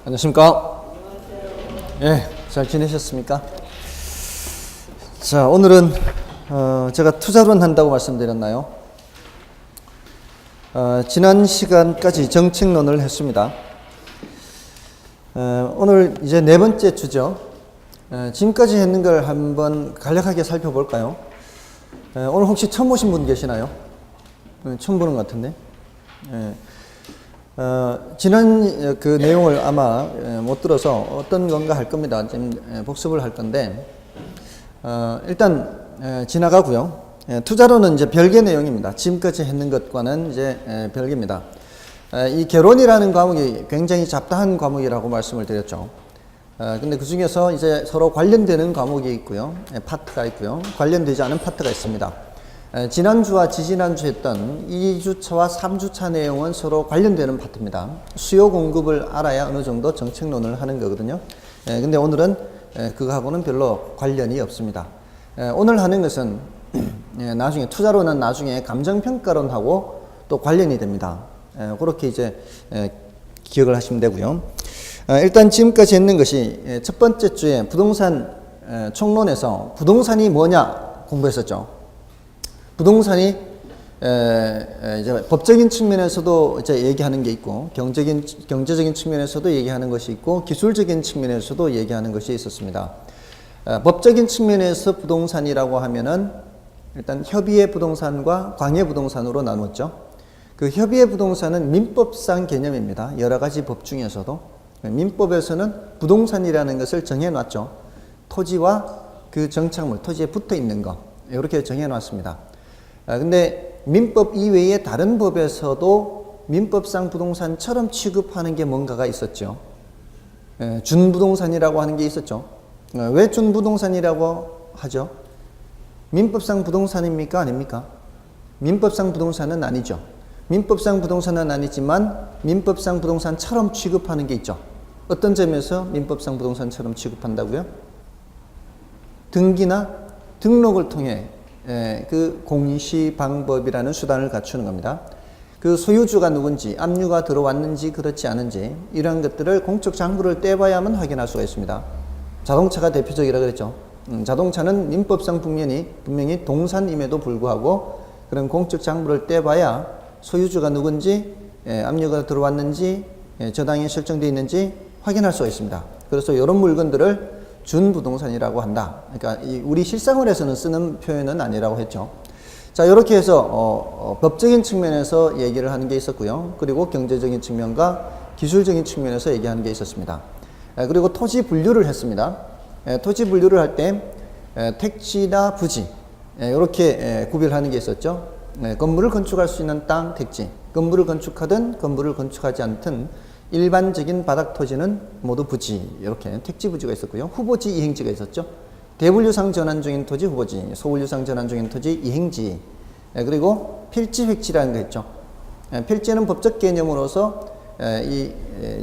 안녕하십니까? 예, 잘 지내셨습니까? 자, 오늘은 제가 투자론 한다고 말씀드렸나요? 지난 시간까지 정책론을 했습니다. 오늘 이제 네 번째 주죠. 지금까지 했는 걸 한번 간략하게 살펴볼까요? 오늘 혹시 처음 오신 분 계시나요? 처음 보는 것 같은데. 지난 그 내용을 아마 못 들어서 어떤 건가 할 겁니다. 지금 복습을 할 건데, 일단 지나가고요. 투자론은 이제 별개 내용입니다. 지금까지 했는 것과는 이제 별개입니다. 이 개론이라는 과목이 굉장히 잡다한 과목이라고 말씀을 드렸죠. 근데 그 중에서 이제 서로 관련되는 과목이 있고요. 파트가 있고요. 관련되지 않은 파트가 있습니다. 지난주와 지지난주 했던 2주차와 3주차 내용은 서로 관련되는 파트입니다. 수요 공급을 알아야 어느 정도 정책론을 하는 거거든요. 근데 오늘은 그거하고는 별로 관련이 없습니다. 오늘 하는 것은 나중에 투자론은 나중에 감정평가론하고 또 관련이 됩니다. 그렇게 이제 기억을 하시면 되고요. 일단 지금까지 했는 것이 첫 번째 주에 부동산 총론에서 부동산이 뭐냐 공부했었죠. 부동산이 이제 법적인 측면에서도 이제 얘기하는 게 있고 경제적인 측면에서도 얘기하는 것이 있고 기술적인 측면에서도 얘기하는 것이 있었습니다. 법적인 측면에서 부동산이라고 하면은 일단 협의의 부동산과 광의 부동산으로 나누었죠. 그 협의의 부동산은 민법상 개념입니다. 여러 가지 법 중에서도 민법에서는 부동산이라는 것을 정해놨죠. 토지와 그 정착물, 토지에 붙어 있는 거 이렇게 정해놨습니다. 근데 민법 이외에 다른 법에서도 민법상 부동산처럼 취급하는 게 뭔가가 있었죠. 준부동산이라고 하는 게 있었죠. 왜 준부동산이라고 하죠? 민법상 부동산입니까? 아닙니까? 민법상 부동산은 아니죠. 민법상 부동산은 아니지만 민법상 부동산처럼 취급하는 게 있죠. 어떤 점에서 민법상 부동산처럼 취급한다고요? 등기나 등록을 통해 그 공시 방법이라는 수단을 갖추는 겁니다. 그 소유주가 누군지, 압류가 들어왔는지 그렇지 않은지 이러한 것들을 공적 장부를 떼봐야만 확인할 수가 있습니다. 자동차가 대표적이라 그랬죠. 자동차는 민법상 분명히 동산임에도 불구하고 그런 공적 장부를 떼봐야 소유주가 누군지, 압류가 들어왔는지, 저당이 설정되어 있는지 확인할 수가 있습니다. 그래서 이런 물건들을 준부동산이라고 한다. 그러니까 우리 실생활에서는 쓰는 표현은 아니라고 했죠. 자, 이렇게 해서 법적인 측면에서 얘기를 하는 게 있었고요. 그리고 경제적인 측면과 기술적인 측면에서 얘기하는 게 있었습니다. 그리고 토지 분류를 했습니다. 토지 분류를 할 때 택지나 부지 이렇게 구별하는 게 있었죠. 건물을 건축할 수 있는 땅, 택지, 건물을 건축하든 건물을 건축하지 않든 일반적인 바닥 토지는 모두 부지, 이렇게 택지 부지가 있었고요. 후보지, 이행지가 있었죠. 대분류상 전환 중인 토지 후보지, 소분류상 전환 중인 토지 이행지, 그리고 필지, 획지라는 거 있죠. 필지는 법적 개념으로서 이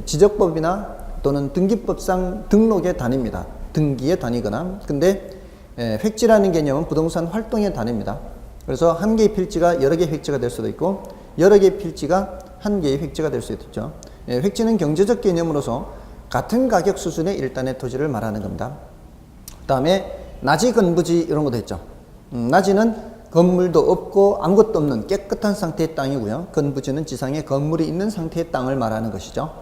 지적법이나 또는 등기법상 등록의 단위입니다. 등기의 단위거나. 근데 획지라는 개념은 부동산 활동의 단위입니다. 그래서 한 개의 필지가 여러 개의 획지가 될 수도 있고 여러 개의 필지가 한 개의 획지가 될 수도 있죠. 획지는 경제적 개념으로서 같은 가격 수준의 일단의 토지를 말하는 겁니다. 그 다음에 나지, 건부지 이런 것도 있죠. 나지는 건물도 없고 아무것도 없는 깨끗한 상태의 땅이고요. 건부지는 지상에 건물이 있는 상태의 땅을 말하는 것이죠.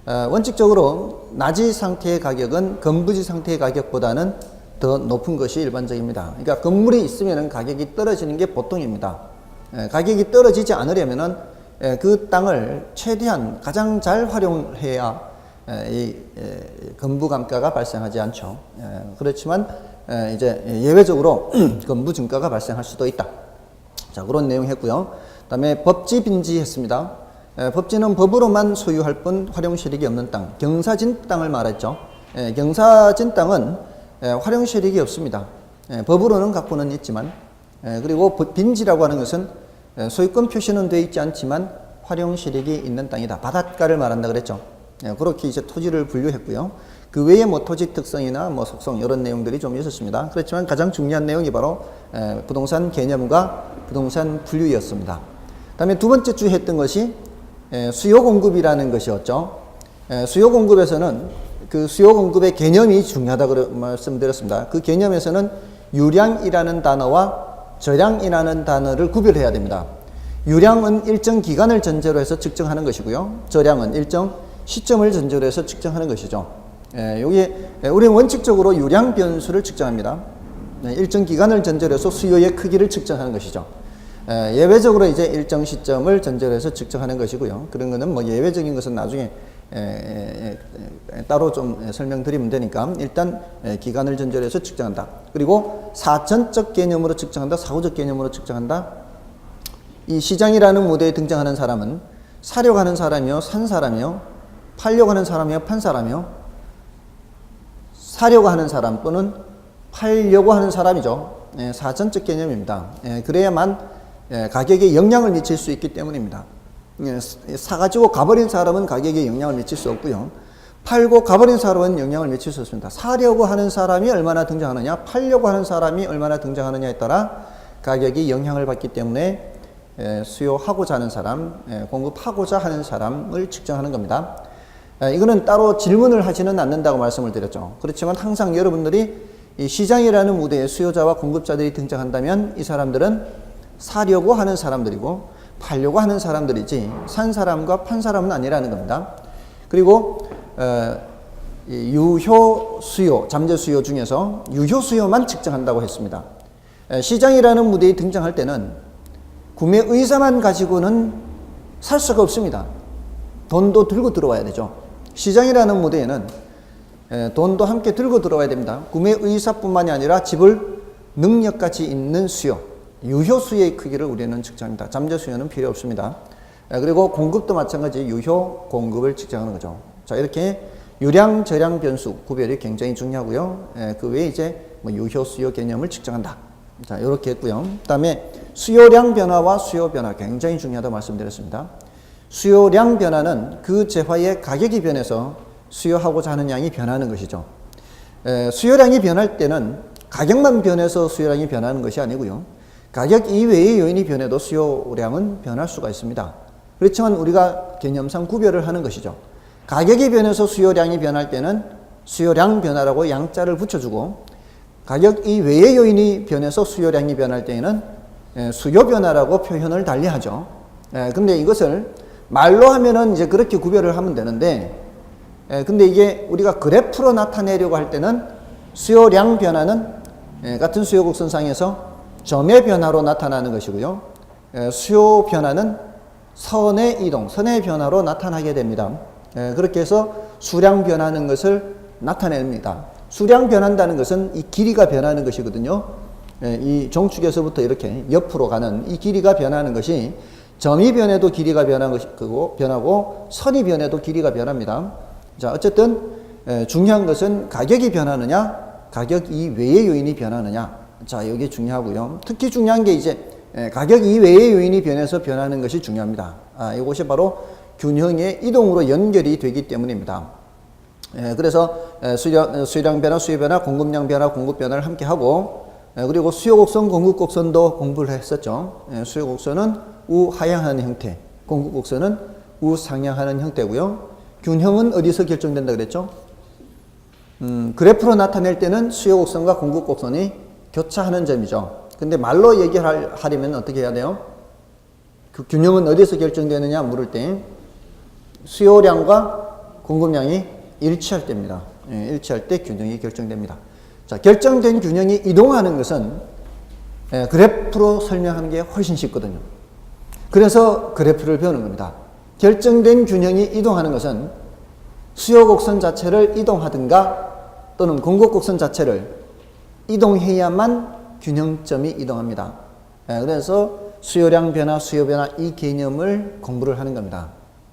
원칙적으로 나지 상태의 가격은 건부지 상태의 가격보다는 더 높은 것이 일반적입니다. 그러니까 건물이 있으면 가격이 떨어지는 게 보통입니다. 가격이 떨어지지 않으려면은 그 땅을 최대한 가장 잘 활용해야 이 건부감가가 발생하지 않죠. 그렇지만 이제 예외적으로 건부 증가가 발생할 수도 있다. 자, 그런 내용 했고요. 그다음에 법지, 빈지 했습니다. 법지는 법으로만 소유할 뿐 활용 실익이 없는 땅, 경사진 땅을 말했죠. 경사진 땅은 활용 실익이 없습니다. 법으로는 갖고는 있지만, 그리고 빈지라고 하는 것은 소유권 표시는 되어 있지 않지만 활용 실익이 있는 땅이다. 바닷가를 말한다 그랬죠. 그렇게 이제 토지를 분류했고요. 그 외에 뭐 토지 특성이나 뭐 속성 이런 내용들이 좀 있었습니다. 그렇지만 가장 중요한 내용이 바로 부동산 개념과 부동산 분류였습니다. 다음에 두 번째 주 했던 것이 수요 공급이라는 것이었죠. 수요 공급에서는 그 수요 공급의 개념이 중요하다고 말씀드렸습니다. 그 개념에서는 유량이라는 단어와 저량이라는 단어를 구별해야 됩니다. 유량은 일정 기간을 전제로 해서 측정하는 것이고요. 저량은 일정 시점을 전제로 해서 측정하는 것이죠. 우리는 원칙적으로 유량 변수를 측정합니다. 일정 기간을 전제로 해서 수요의 크기를 측정하는 것이죠. 예외적으로 이제 일정 시점을 전제로 해서 측정하는 것이고요. 그런 거는 뭐 예외적인 것은 나중에 따로 좀 설명드리면 되니까 일단 기간을 전제로 해서 측정한다. 그리고 사전적 개념으로 측정한다. 사후적 개념으로 측정한다. 이 시장이라는 무대에 등장하는 사람은 사려고 하는 사람이요, 산 사람이요, 팔려고 하는 사람이요, 판 사람이요, 사려고 하는 사람 또는 팔려고 하는 사람이죠. 사전적 개념입니다. 그래야만 가격에 영향을 미칠 수 있기 때문입니다. 사가지고 가버린 사람은 가격에 영향을 미칠 수 없고요. 팔고 가버린 사람은 영향을 미칠 수 없습니다. 사려고 하는 사람이 얼마나 등장하느냐, 팔려고 하는 사람이 얼마나 등장하느냐에 따라 가격이 영향을 받기 때문에 수요하고자 하는 사람, 공급하고자 하는 사람을 측정하는 겁니다. 이거는 따로 질문을 하지는 않는다고 말씀을 드렸죠. 그렇지만 항상 여러분들이 이 시장이라는 무대에 수요자와 공급자들이 등장한다면 이 사람들은 사려고 하는 사람들이고 팔려고 하는 사람들이지 산 사람과 판 사람은 아니라는 겁니다. 그리고 유효 수요, 잠재 수요 중에서 유효 수요만 측정한다고 했습니다. 시장이라는 무대에 등장할 때는 구매 의사만 가지고는 살 수가 없습니다. 돈도 들고 들어와야 되죠. 시장이라는 무대에는 돈도 함께 들고 들어와야 됩니다. 구매 의사뿐만이 아니라 지불 능력까지 있는 수요, 유효 수요의 크기를 우리는 측정합니다. 잠재 수요는 필요 없습니다. 그리고 공급도 마찬가지 유효 공급을 측정하는 거죠. 자, 이렇게 유량, 저량 변수 구별이 굉장히 중요하고요. 그 외에 이제 뭐 유효 수요 개념을 측정한다. 자, 이렇게 했고요. 그 다음에 수요량 변화와 수요 변화 굉장히 중요하다고 말씀드렸습니다. 수요량 변화는 그 재화의 가격이 변해서 수요하고자 하는 양이 변하는 것이죠. 수요량이 변할 때는 가격만 변해서 수요량이 변하는 것이 아니고요. 가격 이외의 요인이 변해도 수요량은 변할 수가 있습니다. 그렇지만 우리가 개념상 구별을 하는 것이죠. 가격이 변해서 수요량이 변할 때는 수요량 변화라고 양자를 붙여주고 가격 이외의 요인이 변해서 수요량이 변할 때에는 수요 변화라고 표현을 달리하죠. 근데 이것을 말로 하면은 이제 그렇게 구별을 하면 되는데 근데 이게 우리가 그래프로 나타내려고 할 때는 수요량 변화는 같은 수요 곡선상에서 점의 변화로 나타나는 것이고요. 수요 변화는 선의 이동, 선의 변화로 나타나게 됩니다. 그렇게 해서 수량 변하는 것을 나타냅니다. 수량 변한다는 것은 이 길이가 변하는 것이거든요. 이 종축에서부터 이렇게 옆으로 가는 이 길이가 변하는 것이 점이 변해도 길이가 변하고 선이 변해도 길이가 변합니다. 자, 어쨌든 중요한 것은 가격이 변하느냐, 가격 이외의 요인이 변하느냐. 자, 이게 중요하고요. 특히 중요한 게 이제 가격 이외의 요인이 변해서 변하는 것이 중요합니다. 이것이 바로 균형의 이동으로 연결이 되기 때문입니다. 그래서 수요량 변화, 수요 변화, 공급량 변화, 공급 변화를 함께 하고 그리고 수요 곡선, 공급 곡선도 공부를 했었죠. 수요 곡선은 우하향하는 형태, 공급 곡선은 우상향하는 형태고요. 균형은 어디서 결정된다 그랬죠? 그래프로 나타낼 때는 수요 곡선과 공급 곡선이 교차하는 점이죠. 근데 말로 얘기하려면 어떻게 해야 돼요? 그 균형은 어디서 결정되느냐 물을 때 수요량과 공급량이 일치할 때입니다. 일치할 때 균형이 결정됩니다. 자, 결정된 균형이 이동하는 것은 그래프로 설명하는 게 훨씬 쉽거든요. 그래서 그래프를 배우는 겁니다. 결정된 균형이 이동하는 것은 수요 곡선 자체를 이동하든가 또는 공급 곡선 자체를 이동해야만 균형점이 이동합니다. 그래서 수요량 변화, 수요 변화 이 개념을 공부를 하는 겁니다.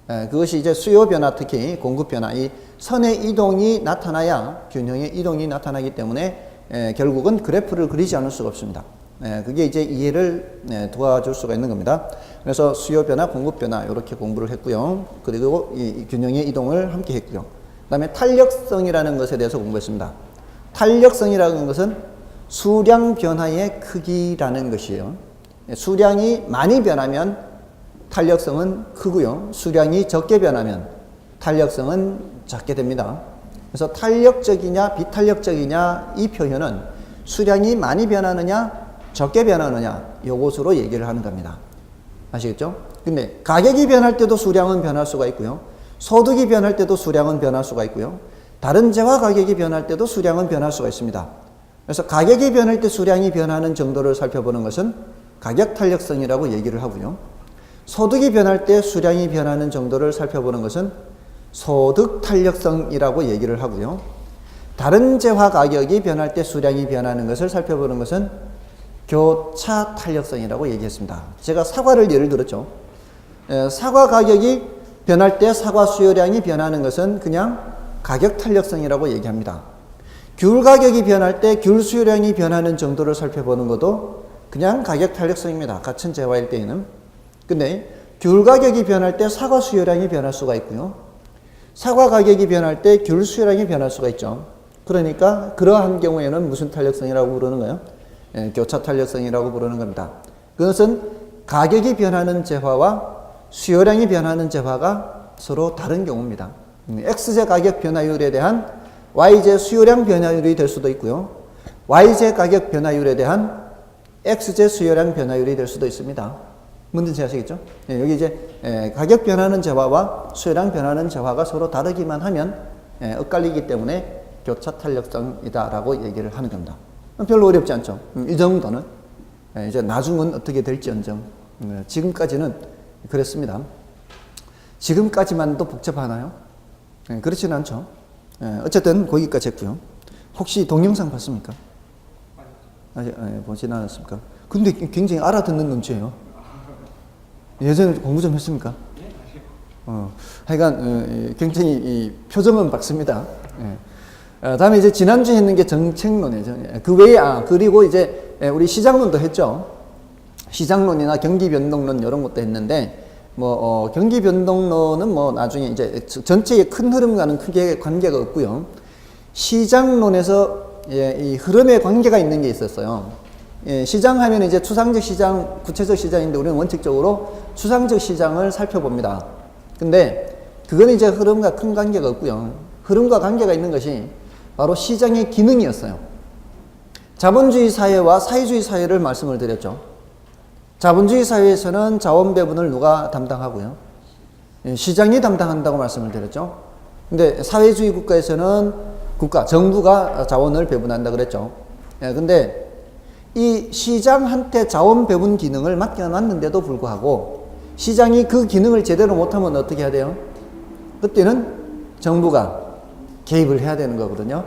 그것이 이제 수요 변화, 특히 공급 변화, 이 선의 이동이 나타나야 균형의 이동이 나타나기 때문에 결국은 그래프를 그리지 않을 수가 없습니다. 그게 이제 이해를 도와줄 수가 있는 겁니다. 그래서 수요 변화, 공급 변화 이렇게 공부를 했고요. 그리고 이 균형의 이동을 함께 했고요. 그 다음에 탄력성이라는 것에 대해서 공부했습니다. 탄력성이라는 것은 수량 변화의 크기라는 것이에요. 수량이 많이 변하면 탄력성은 크고요. 수량이 적게 변하면 탄력성은 작게 됩니다. 그래서 탄력적이냐 비탄력적이냐 이 표현은 수량이 많이 변하느냐 적게 변하느냐 요것으로 얘기를 하는 겁니다. 아시겠죠? 근데 가격이 변할 때도 수량은 변할 수가 있고요. 소득이 변할 때도 수량은 변할 수가 있고요. 다른 재화 가격이 변할 때도 수량은 변할 수가 있습니다. 그래서 가격이 변할 때 수량이 변하는 정도를 살펴보는 것은 가격 탄력성이라고 얘기를 하고요. 소득이 변할 때 수량이 변하는 정도를 살펴보는 것은 소득 탄력성이라고 얘기를 하고요. 다른 재화 가격이 변할 때 수량이 변하는 것을 살펴보는 것은 교차 탄력성이라고 얘기했습니다. 제가 사과를 예를 들었죠. 사과 가격이 변할 때 사과 수요량이 변하는 것은 그냥 가격 탄력성이라고 얘기합니다. 귤 가격이 변할 때 귤 수요량이 변하는 정도를 살펴보는 것도 그냥 가격 탄력성입니다. 같은 재화일 때에는. 근데 귤 가격이 변할 때 사과 수요량이 변할 수가 있고요. 사과 가격이 변할 때 귤 수요량이 변할 수가 있죠. 그러니까 그러한 경우에는 무슨 탄력성이라고 부르는 거예요? 교차 탄력성이라고 부르는 겁니다. 그것은 가격이 변하는 재화와 수요량이 변하는 재화가 서로 다른 경우입니다. X제 가격 변화율에 대한 Y제 수요량 변화율이 될 수도 있고요. Y제 가격 변화율에 대한 X제 수요량 변화율이 될 수도 있습니다. 뭔지 아시겠죠? 여기 이제 가격 변하는 재화와 수요량 변하는 재화가 서로 다르기만 하면 엇갈리기 때문에 교차 탄력성이다라고 얘기를 하는 겁니다. 별로 어렵지 않죠. 이 정도는 이제 나중은 어떻게 될지언정 지금까지는 그랬습니다. 지금까지만도 복잡하나요? 그렇지는 않죠. 어쨌든 거기까지 했고요. 혹시 동영상 봤습니까? 아직 보진 않았습니까? 근데 굉장히 알아듣는 눈치예요. 예전에 공부 좀 했습니까? 하여간 굉장히 이 표정은 밝습니다. 다음에 이제 지난주에 했는 게 정책론이에요. 그 외에 그리고 이제 우리 시장론도 했죠. 시장론이나 경기변동론 이런 것도 했는데 경기변동론은 나중에 이제 전체의 큰 흐름과는 크게 관계가 없고요. 시장론에서 이 흐름에 관계가 있는 게 있었어요. 시장 하면 이제 추상적 시장, 구체적 시장인데 우리는 원칙적으로 추상적 시장을 살펴봅니다. 근데 그건 이제 흐름과 큰 관계가 없고요. 흐름과 관계가 있는 것이 바로 시장의 기능이었어요. 자본주의 사회와 사회주의 사회를 말씀을 드렸죠. 자본주의 사회에서는 자원 배분을 누가 담당하고요? 시장이 담당한다고 말씀을 드렸죠. 근데 사회주의 국가에서는 정부가 자원을 배분한다 그랬죠. 근데 이 시장한테 자원 배분 기능을 맡겨놨는데도 불구하고 시장이 그 기능을 제대로 못하면 어떻게 해야 돼요? 그때는 정부가 개입을 해야 되는 거거든요.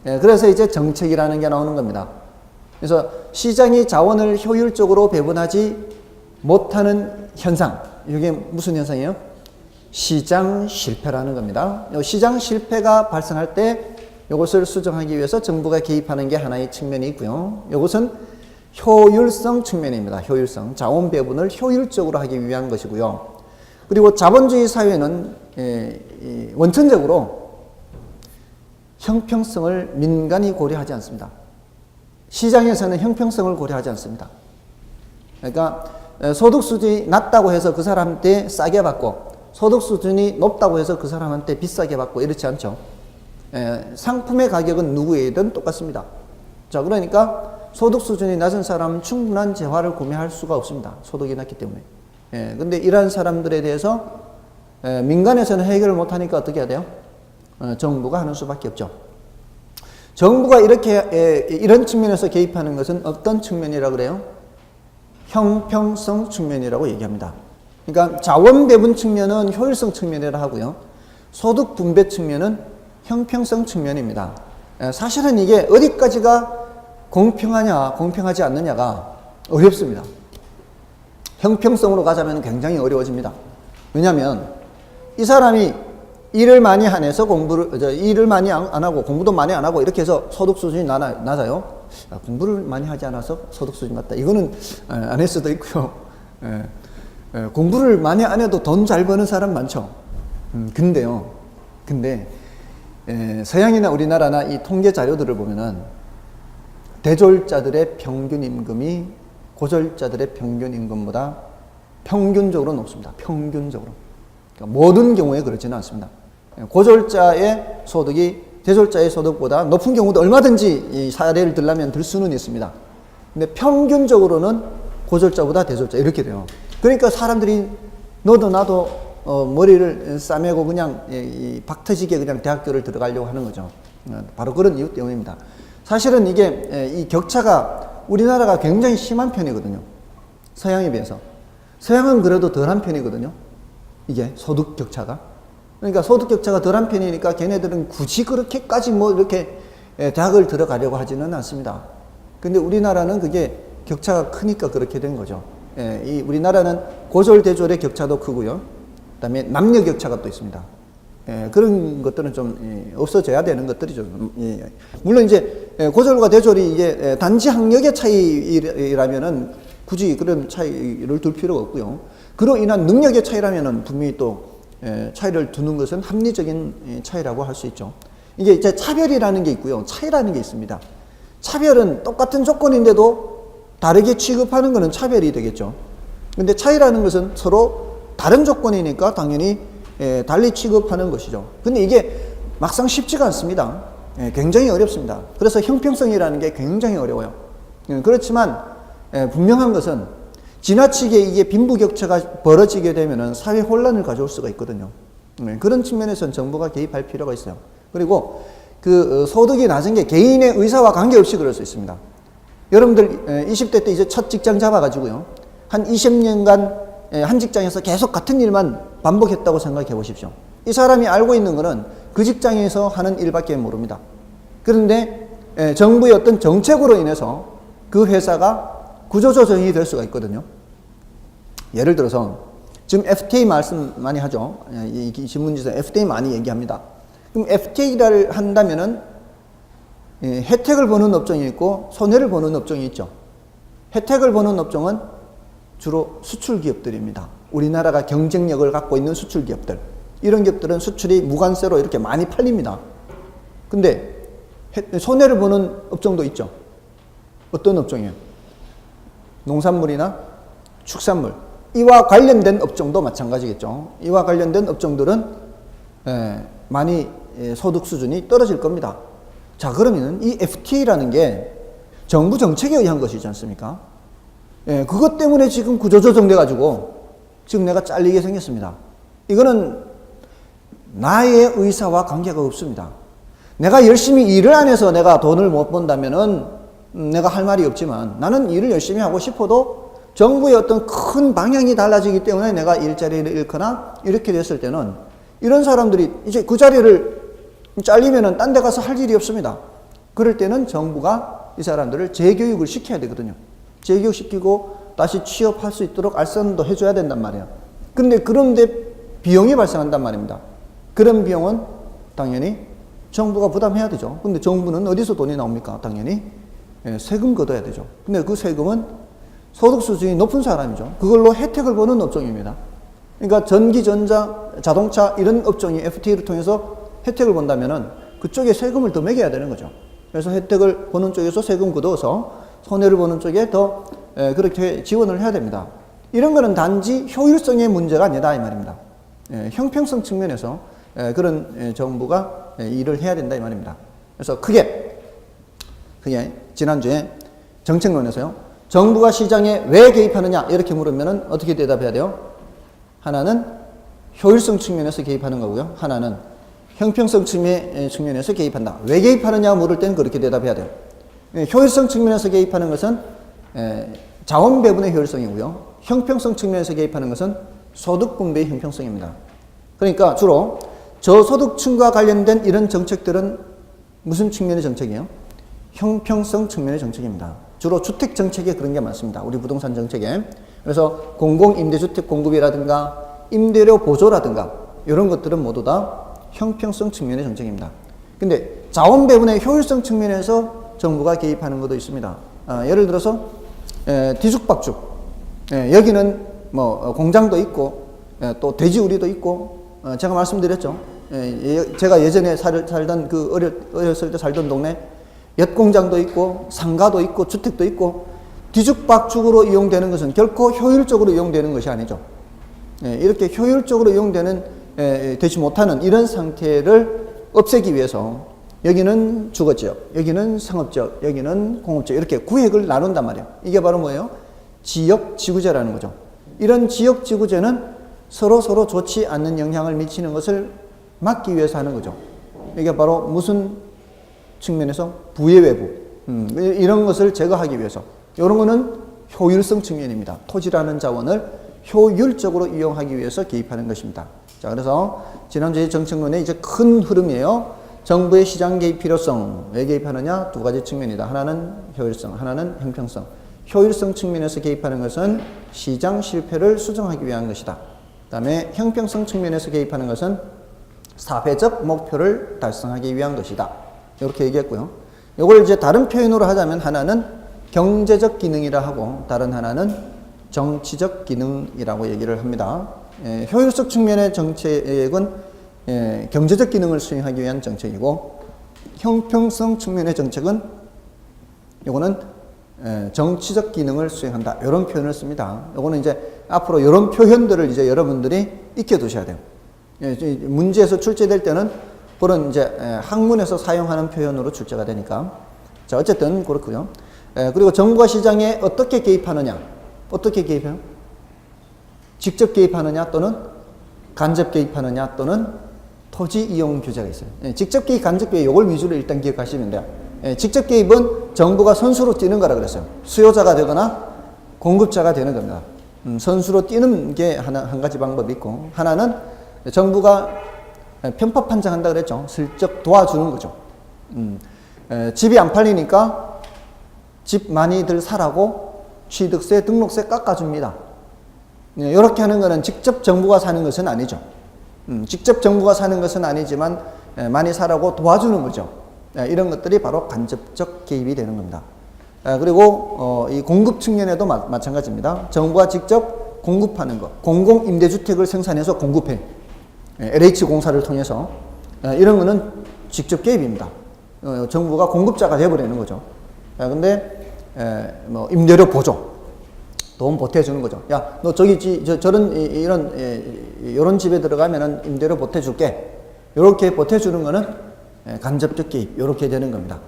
그래서 이제 정책이라는 게 나오는 겁니다. 그래서 시장이 자원을 효율적으로 배분하지 못하는 현상, 이게 무슨 현상이에요? 시장 실패라는 겁니다. 시장 실패가 발생할 때 이것을 수정하기 위해서 정부가 개입하는 게 하나의 측면이 있고요. 이것은 효율성 측면입니다. 효율성. 자원 배분을 효율적으로 하기 위한 것이고요. 그리고 자본주의 사회는 원천적으로 형평성을 민간이 고려하지 않습니다. 시장에서는 형평성을 고려하지 않습니다. 그러니까 소득 수준이 낮다고 해서 그 사람한테 싸게 받고 소득 수준이 높다고 해서 그 사람한테 비싸게 받고 이렇지 않죠. 상품의 가격은 누구에든 똑같습니다. 자, 그러니까 소득 수준이 낮은 사람은 충분한 재화를 구매할 수가 없습니다. 소득이 낮기 때문에. 근데 이러한 사람들에 대해서 민간에서는 해결을 못하니까 어떻게 해야 돼요? 정부가 하는 수밖에 없죠. 정부가 이런 측면에서 개입하는 것은 어떤 측면이라고 그래요? 형평성 측면이라고 얘기합니다. 그러니까 자원 배분 측면은 효율성 측면이라 하고요. 소득 분배 측면은 형평성 측면입니다. 사실은 이게 어디까지가 공평하냐, 공평하지 않느냐가 어렵습니다. 형평성으로 가자면 굉장히 어려워집니다. 왜냐하면 이 사람이 일을 많이 안 해서 일을 많이 안 하고 공부도 많이 안 하고 이렇게 해서 소득 수준이 낮아요. 공부를 많이 하지 않아서 소득 수준이 낮다. 이거는 안 할 수도 있고요. 공부를 많이 안 해도 돈 잘 버는 사람 많죠. 근데 서양이나 우리나라나 이 통계 자료들을 보면은 대졸자들의 평균 임금이 고졸자들의 평균 임금보다 평균적으로 높습니다. 평균적으로. 그러니까 모든 경우에 그렇지는 않습니다. 고졸자의 소득이 대졸자의 소득보다 높은 경우도 얼마든지 이 사례를 들려면 들 수는 있습니다. 근데 평균적으로는 고졸자보다 대졸자 이렇게 돼요. 그러니까 사람들이 너도 나도 머리를 싸매고 그냥 박 터지게 그냥 대학교를 들어가려고 하는 거죠. 바로 그런 이유 때문입니다. 사실은 이게 이 격차가 우리나라가 굉장히 심한 편이거든요. 서양에 비해서. 서양은 그래도 덜한 편이거든요. 이게 소득 격차가. 그러니까 소득 격차가 덜한 편이니까 걔네들은 굳이 그렇게까지 뭐 이렇게 대학을 들어가려고 하지는 않습니다. 근데 우리나라는 그게 격차가 크니까 그렇게 된 거죠. 이 우리나라는 고졸 대졸의 격차도 크고요. 그다음에 남녀 격차가 또 있습니다. 그런 것들은 좀 없어져야 되는 것들이죠. 물론 이제 고졸과 대졸이 이게 단지 학력의 차이라면은 굳이 그런 차이를 둘 필요가 없고요. 그로 인한 능력의 차이라면은 분명히 또 차이를 두는 것은 합리적인 차이라고 할 수 있죠. 이게 이제 차별이라는 게 있고요. 차이라는 게 있습니다. 차별은 똑같은 조건인데도 다르게 취급하는 것은 차별이 되겠죠. 근데 차이라는 것은 서로 다른 조건이니까 당연히 달리 취급하는 것이죠. 근데 이게 막상 쉽지가 않습니다. 굉장히 어렵습니다. 그래서 형평성이라는 게 굉장히 어려워요. 그렇지만 분명한 것은 지나치게 이게 빈부격차가 벌어지게 되면은 사회 혼란을 가져올 수가 있거든요. 그런 측면에서는 정부가 개입할 필요가 있어요. 그리고 그 소득이 낮은 게 개인의 의사와 관계없이 그럴 수 있습니다. 여러분들 20대 때 이제 첫 직장 잡아가지고요. 한 20년간 한 직장에서 계속 같은 일만 반복했다고 생각해 보십시오. 이 사람이 알고 있는 것은 그 직장에서 하는 일밖에 모릅니다. 그런데 정부의 어떤 정책으로 인해서 그 회사가 구조조정이 될 수가 있거든요. 예를 들어서 지금 FTA 말씀 많이 하죠. 이 신문지에서 FTA 많이 얘기합니다. 그럼 FTA를 한다면은 혜택을 보는 업종이 있고 손해를 보는 업종이 있죠. 혜택을 보는 업종은 주로 수출 기업들입니다. 우리나라가 경쟁력을 갖고 있는 수출 기업들. 이런 기업들은 수출이 무관세로 이렇게 많이 팔립니다. 근데 손해를 보는 업종도 있죠. 어떤 업종이에요? 농산물이나 축산물. 이와 관련된 업종도 마찬가지겠죠. 이와 관련된 업종들은 많이 소득 수준이 떨어질 겁니다. 자, 그러면 이 FTA라는 게 정부 정책에 의한 것이지 않습니까? 그것 때문에 지금 구조조정돼 가지고 지금 내가 잘리게 생겼습니다. 이거는 나의 의사와 관계가 없습니다. 내가 열심히 일을 안 해서 내가 돈을 못 번다면은 내가 할 말이 없지만 나는 일을 열심히 하고 싶어도 정부의 어떤 큰 방향이 달라지기 때문에 내가 일자리를 잃거나 이렇게 됐을 때는 이런 사람들이 이제 그 자리를 잘리면은 딴 데 가서 할 일이 없습니다. 그럴 때는 정부가 이 사람들을 재교육을 시켜야 되거든요. 재교육시키고 다시 취업할 수 있도록 알선도 해줘야 된단 말이에요. 그런데 비용이 발생한단 말입니다. 그런 비용은 당연히 정부가 부담해야 되죠. 근데 정부는 어디서 돈이 나옵니까? 당연히 세금 걷어야 되죠. 근데 그 세금은 소득 수준이 높은 사람이죠. 그걸로 혜택을 보는 업종입니다. 그러니까 전기, 전자, 자동차 이런 업종이 FTA를 통해서 혜택을 본다면은 그쪽에 세금을 더 매겨야 되는 거죠. 그래서 혜택을 보는 쪽에서 세금 걷어서 손해를 보는 쪽에 더 그렇게 지원을 해야 됩니다. 이런 거는 단지 효율성의 문제가 아니다 이 말입니다. 형평성 측면에서 그런 정부가 일을 해야 된다 이 말입니다. 그래서 크게 지난주에 정책론에서요. 정부가 시장에 왜 개입하느냐 이렇게 물으면은 어떻게 대답해야 돼요? 하나는 효율성 측면에서 개입하는 거고요. 하나는 형평성 측면에서 개입한다. 왜 개입하느냐 물을 때는 그렇게 대답해야 돼요. 효율성 측면에서 개입하는 것은 자원 배분의 효율성이고요. 형평성 측면에서 개입하는 것은 소득 분배의 형평성입니다. 그러니까 주로 저소득층과 관련된 이런 정책들은 무슨 측면의 정책이에요? 형평성 측면의 정책입니다. 주로 주택 정책에 그런 게 많습니다. 우리 부동산 정책에. 그래서 공공임대주택 공급이라든가 임대료 보조라든가 이런 것들은 모두 다 형평성 측면의 정책입니다. 근데 자원 배분의 효율성 측면에서 정부가 개입하는 것도 있습니다. 예를 들어서 뒤죽박죽. 여기는 뭐 공장도 있고 또 돼지우리도 있고 제가 말씀드렸죠. 제가 예전에 살던 어렸을 때 살던 동네 엿공장도 있고 상가도 있고 주택도 있고 뒤죽박죽으로 이용되는 것은 결코 효율적으로 이용되는 것이 아니죠. 이렇게 효율적으로 이용되는 되지 못하는 이런 상태를 없애기 위해서 여기는 주거지역, 여기는 상업지역, 여기는 공업지역 이렇게 구획을 나눈단 말이에요. 이게 바로 뭐예요? 지역지구제라는 거죠. 이런 지역지구제는 서로 좋지 않는 영향을 미치는 것을 막기 위해서 하는 거죠. 이게 바로 무슨 측면에서 부의외부 이런 것을 제거하기 위해서 이런 거는 효율성 측면입니다. 토지라는 자원을 효율적으로 이용하기 위해서 개입하는 것입니다. 자, 그래서 지난주에 정책론의 이제 큰 흐름이에요. 정부의 시장 개입 필요성, 왜 개입하느냐? 두 가지 측면이다. 하나는 효율성, 하나는 형평성. 효율성 측면에서 개입하는 것은 시장 실패를 수정하기 위한 것이다. 그 다음에 형평성 측면에서 개입하는 것은 사회적 목표를 달성하기 위한 것이다. 이렇게 얘기했고요. 이걸 이제 다른 표현으로 하자면 하나는 경제적 기능이라 하고 다른 하나는 정치적 기능이라고 얘기를 합니다. 효율성 측면의 정책은 경제적 기능을 수행하기 위한 정책이고 형평성 측면의 정책은 이거는 정치적 기능을 수행한다. 이런 표현을 씁니다. 이거는 이제 앞으로 이런 표현들을 이제 여러분들이 익혀두셔야 돼요. 문제에서 출제될 때는 그런 이제 학문에서 사용하는 표현으로 출제가 되니까. 자, 어쨌든 그렇고요. 그리고 정부가 시장에 어떻게 개입하느냐? 어떻게 개입해요? 직접 개입하느냐 또는 간접 개입하느냐 또는 토지 이용 규제가 있어요. 직접 개입, 간접 개입 이걸 위주로 일단 기억하시면 돼요. 직접 개입은 정부가 선수로 뛰는 거라 그랬어요. 수요자가 되거나 공급자가 되는 겁니다. 선수로 뛰는 게 한 가지 방법이 있고 하나는 정부가 편법 판정한다 그랬죠. 슬쩍 도와주는 거죠. 집이 안 팔리니까 집 많이들 사라고 취득세, 등록세 깎아줍니다. 이렇게 하는 것은 직접 정부가 사는 것은 아니죠. 직접 정부가 사는 것은 아니지만 많이 사라고 도와주는 거죠. 이런 것들이 바로 간접적 개입이 되는 겁니다. 그리고 이 공급 측면에도 마찬가지입니다. 정부가 직접 공급하는 것, 공공임대주택을 생산해서 공급해. LH공사를 통해서 이런 거는 직접 개입입니다. 정부가 공급자가 되어버리는 거죠. 근데 뭐 임대료 보조, 돈 보태주는 거죠. 야, 너 저기 저런 이런 집에 들어가면은 임대료 보태줄게. 이렇게 보태주는 거는 간접적 개입, 이렇게 되는 겁니다.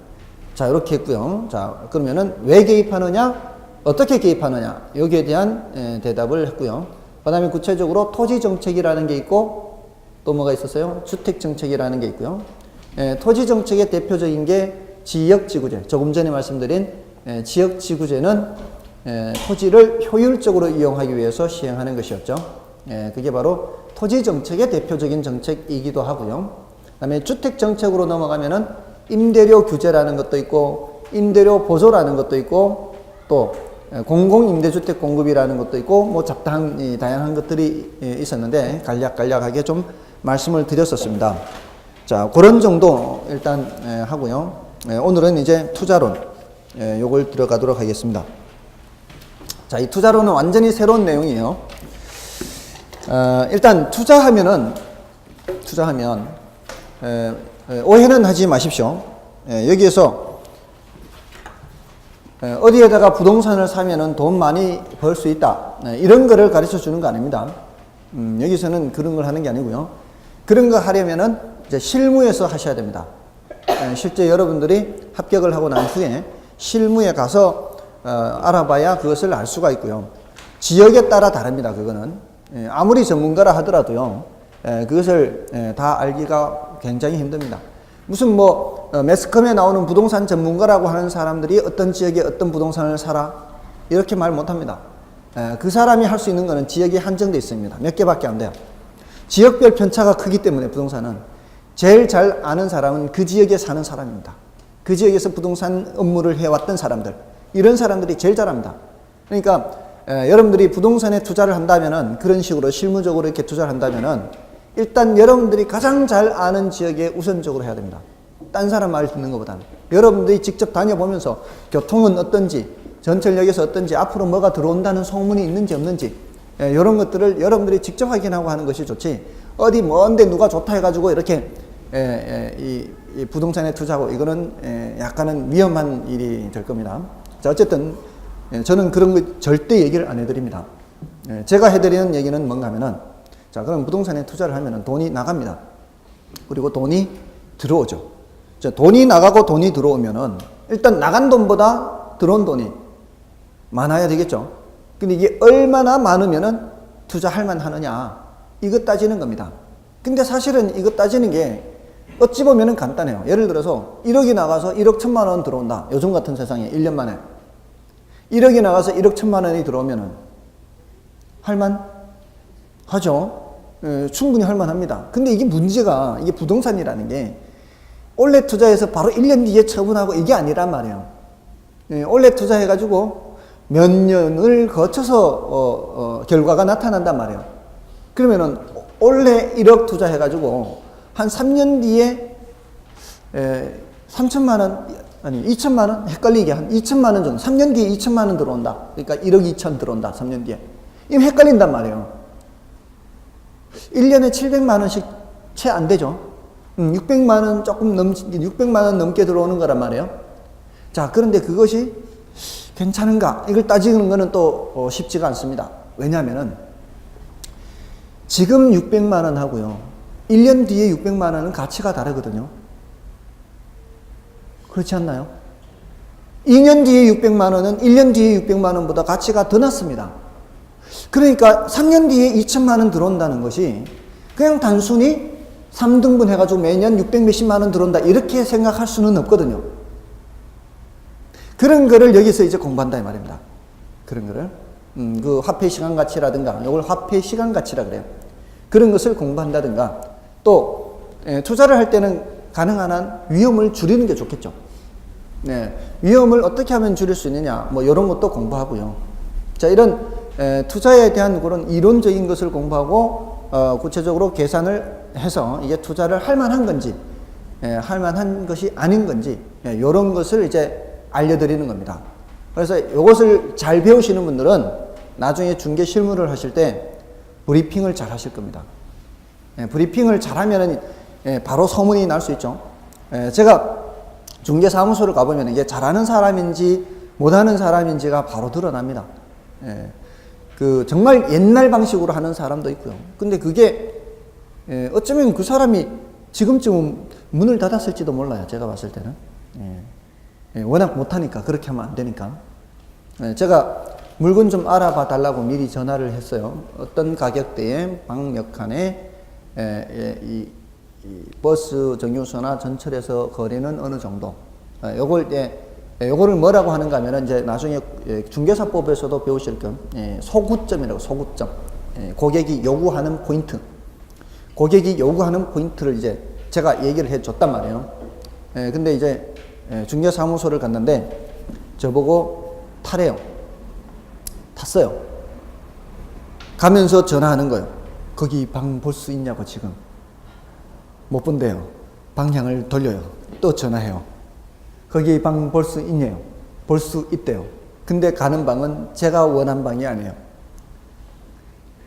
자, 이렇게 했고요. 자, 그러면은 왜 개입하느냐, 어떻게 개입하느냐, 여기에 대한 대답을 했고요. 그 다음에 구체적으로 토지 정책이라는 게 있고 또 뭐가 있었어요? 주택 정책이라는 게 있고요. 토지 정책의 대표적인 게 지역지구제. 조금 전에 말씀드린 지역지구제는 토지를 효율적으로 이용하기 위해서 시행하는 것이었죠. 그게 바로 토지 정책의 대표적인 정책이기도 하고요. 그 다음에 주택 정책으로 넘어가면은 임대료 규제라는 것도 있고 임대료 보조라는 것도 있고 또 공공임대주택 공급이라는 것도 있고 뭐 잡다한 다양한 것들이 있었는데 간략하게 좀 말씀을 드렸었습니다. 자, 그런 정도 일단 하고요. 오늘은 이제 투자론 요걸 들어가도록 하겠습니다. 자, 이 투자론은 완전히 새로운 내용이에요. 일단 투자하면 오해는 하지 마십시오. 여기에서 어디에다가 부동산을 사면은 돈 많이 벌 수 있다, 이런 거를 가르쳐 주는 거 아닙니다. 여기서는 그런 걸 하는 게 아니고요. 그런 거 하려면은 이제 실무에서 하셔야 됩니다. 실제 여러분들이 합격을 하고 난 후에 실무에 가서 알아봐야 그것을 알 수가 있고요. 지역에 따라 다릅니다. 그거는 아무리 전문가라 하더라도요, 그것을 다 알기가 굉장히 힘듭니다. 무슨 뭐 매스컴에 나오는 부동산 전문가라고 하는 사람들이 어떤 지역에 어떤 부동산을 사라 이렇게 말 못합니다. 그 사람이 할 수 있는 거는 지역이 한정되어 있습니다. 몇 개밖에 안 돼요. 지역별 편차가 크기 때문에 부동산은 제일 잘 아는 사람은 그 지역에 사는 사람입니다. 그 지역에서 부동산 업무를 해왔던 사람들, 이런 사람들이 제일 잘합니다. 그러니까 여러분들이 부동산에 투자를 한다면은, 그런 식으로 실무적으로 이렇게 투자를 한다면은 일단 여러분들이 가장 잘 아는 지역에 우선적으로 해야 됩니다. 딴 사람 말 듣는 것보다는 여러분들이 직접 다녀보면서 교통은 어떤지, 전철역에서 어떤지, 앞으로 뭐가 들어온다는 소문이 있는지 없는지, 이런 것들을 여러분들이 직접 확인하고 하는 것이 좋지, 어디 먼데 누가 좋다 해가지고 이렇게 이 부동산에 투자하고, 이거는 약간은 위험한 일이 될 겁니다. 자, 어쨌든 저는 그런 거 절대 얘기를 안 해드립니다. 제가 해드리는 얘기는 뭔가 하면은, 자, 그럼 부동산에 투자를 하면 돈이 나갑니다. 그리고 돈이 들어오죠. 자, 돈이 나가고 돈이 들어오면은 일단 나간 돈보다 들어온 돈이 많아야 되겠죠. 근데 이게 얼마나 많으면은 투자할 만하느냐, 이거 따지는 겁니다. 근데 사실은 이거 따지는 게 어찌 보면은 간단해요. 예를 들어서 1억이 나가서 1억 1천만 원 들어온다. 요즘 같은 세상에 1년 만에 1억이 나가서 1억 1천만 원이 들어오면은 할만하죠. 충분히 할만합니다. 근데 이게 문제가, 이게 부동산이라는 게 올해 투자해서 바로 1년 뒤에 처분하고 이게 아니란 말이에요. 올해 투자해가지고 몇 년을 거쳐서 결과가 나타난단 말이에요. 그러면은 올해 1억 투자해가지고 한 3년 뒤에 3천만 원, 아니 2천만 원? 헷갈리게 한 2천만 원 정도, 3년 뒤에 2천만 원 들어온다. 그러니까 1억 2천 들어온다, 3년 뒤에. 이거 헷갈린단 말이에요. 1년에 700만 원씩 채 안 되죠. 600만 원 조금 600만 원 넘게 들어오는 거란 말이에요. 자, 그런데 그것이 괜찮은가? 이걸 따지는 거는 또 쉽지가 않습니다. 왜냐하면은 지금 600만 원 하고요, 1년 뒤에 600만 원은 가치가 다르거든요. 그렇지 않나요? 2년 뒤에 600만 원은 1년 뒤에 600만 원보다 가치가 더 낮습니다. 그러니까 3년 뒤에 2천만 원 들어온다는 것이 그냥 단순히 3등분 해가지고 매년 600 몇십만 원 들어온다, 이렇게 생각할 수는 없거든요. 그런 거를 여기서 이제 공부한다 이 말입니다. 그런 거를 그 화폐 시간 가치라든가, 이걸 화폐 시간 가치라 그래요. 그런 것을 공부한다든가, 또 투자를 할 때는 가능한 한 위험을 줄이는 게 좋겠죠. 네, 위험을 어떻게 하면 줄일 수 있느냐, 뭐 이런 것도 공부하고요. 자, 이런 투자에 대한 그런 이론적인 것을 공부하고 구체적으로 계산을 해서 이게 투자를 할 만한 건지, 할 만한 것이 아닌 건지, 이런 것을 이제 알려드리는 겁니다. 그래서 이것을 잘 배우시는 분들은 나중에 중개 실무를 하실 때 브리핑을 잘 하실 겁니다. 브리핑을 잘 하면은 바로 소문이 날 수 있죠. 제가 중개 사무소를 가보면 이게 잘하는 사람인지 못하는 사람인지가 바로 드러납니다. 그 정말 옛날 방식으로 하는 사람도 있고요. 근데 그게 어쩌면 그 사람이 지금쯤은 문을 닫았을지도 몰라요. 제가 봤을 때는. 워낙 못하니까, 그렇게 하면 안 되니까. 제가 물건 좀 알아봐 달라고 미리 전화를 했어요. 어떤 가격대에 방 몇 칸에 이 버스 정류소나 전철에서 거리는 어느 정도. 요거를 뭐라고 하는가 하면은 이제 나중에 중개사법에서도 배우실 겸 소구점이라고, 소구점. 고객이 요구하는 포인트. 고객이 요구하는 포인트를 이제 제가 얘기를 해 줬단 말이에요. 근데 이제 중개사무소를 갔는데 저보고 타래요. 탔어요. 가면서 전화하는 거예요. 거기 방 볼 수 있냐고. 지금 못 본대요. 방향을 돌려요. 또 전화해요. 거기 방 볼 수 있냐요. 볼 수 있대요. 근데 가는 방은 제가 원한 방이 아니에요.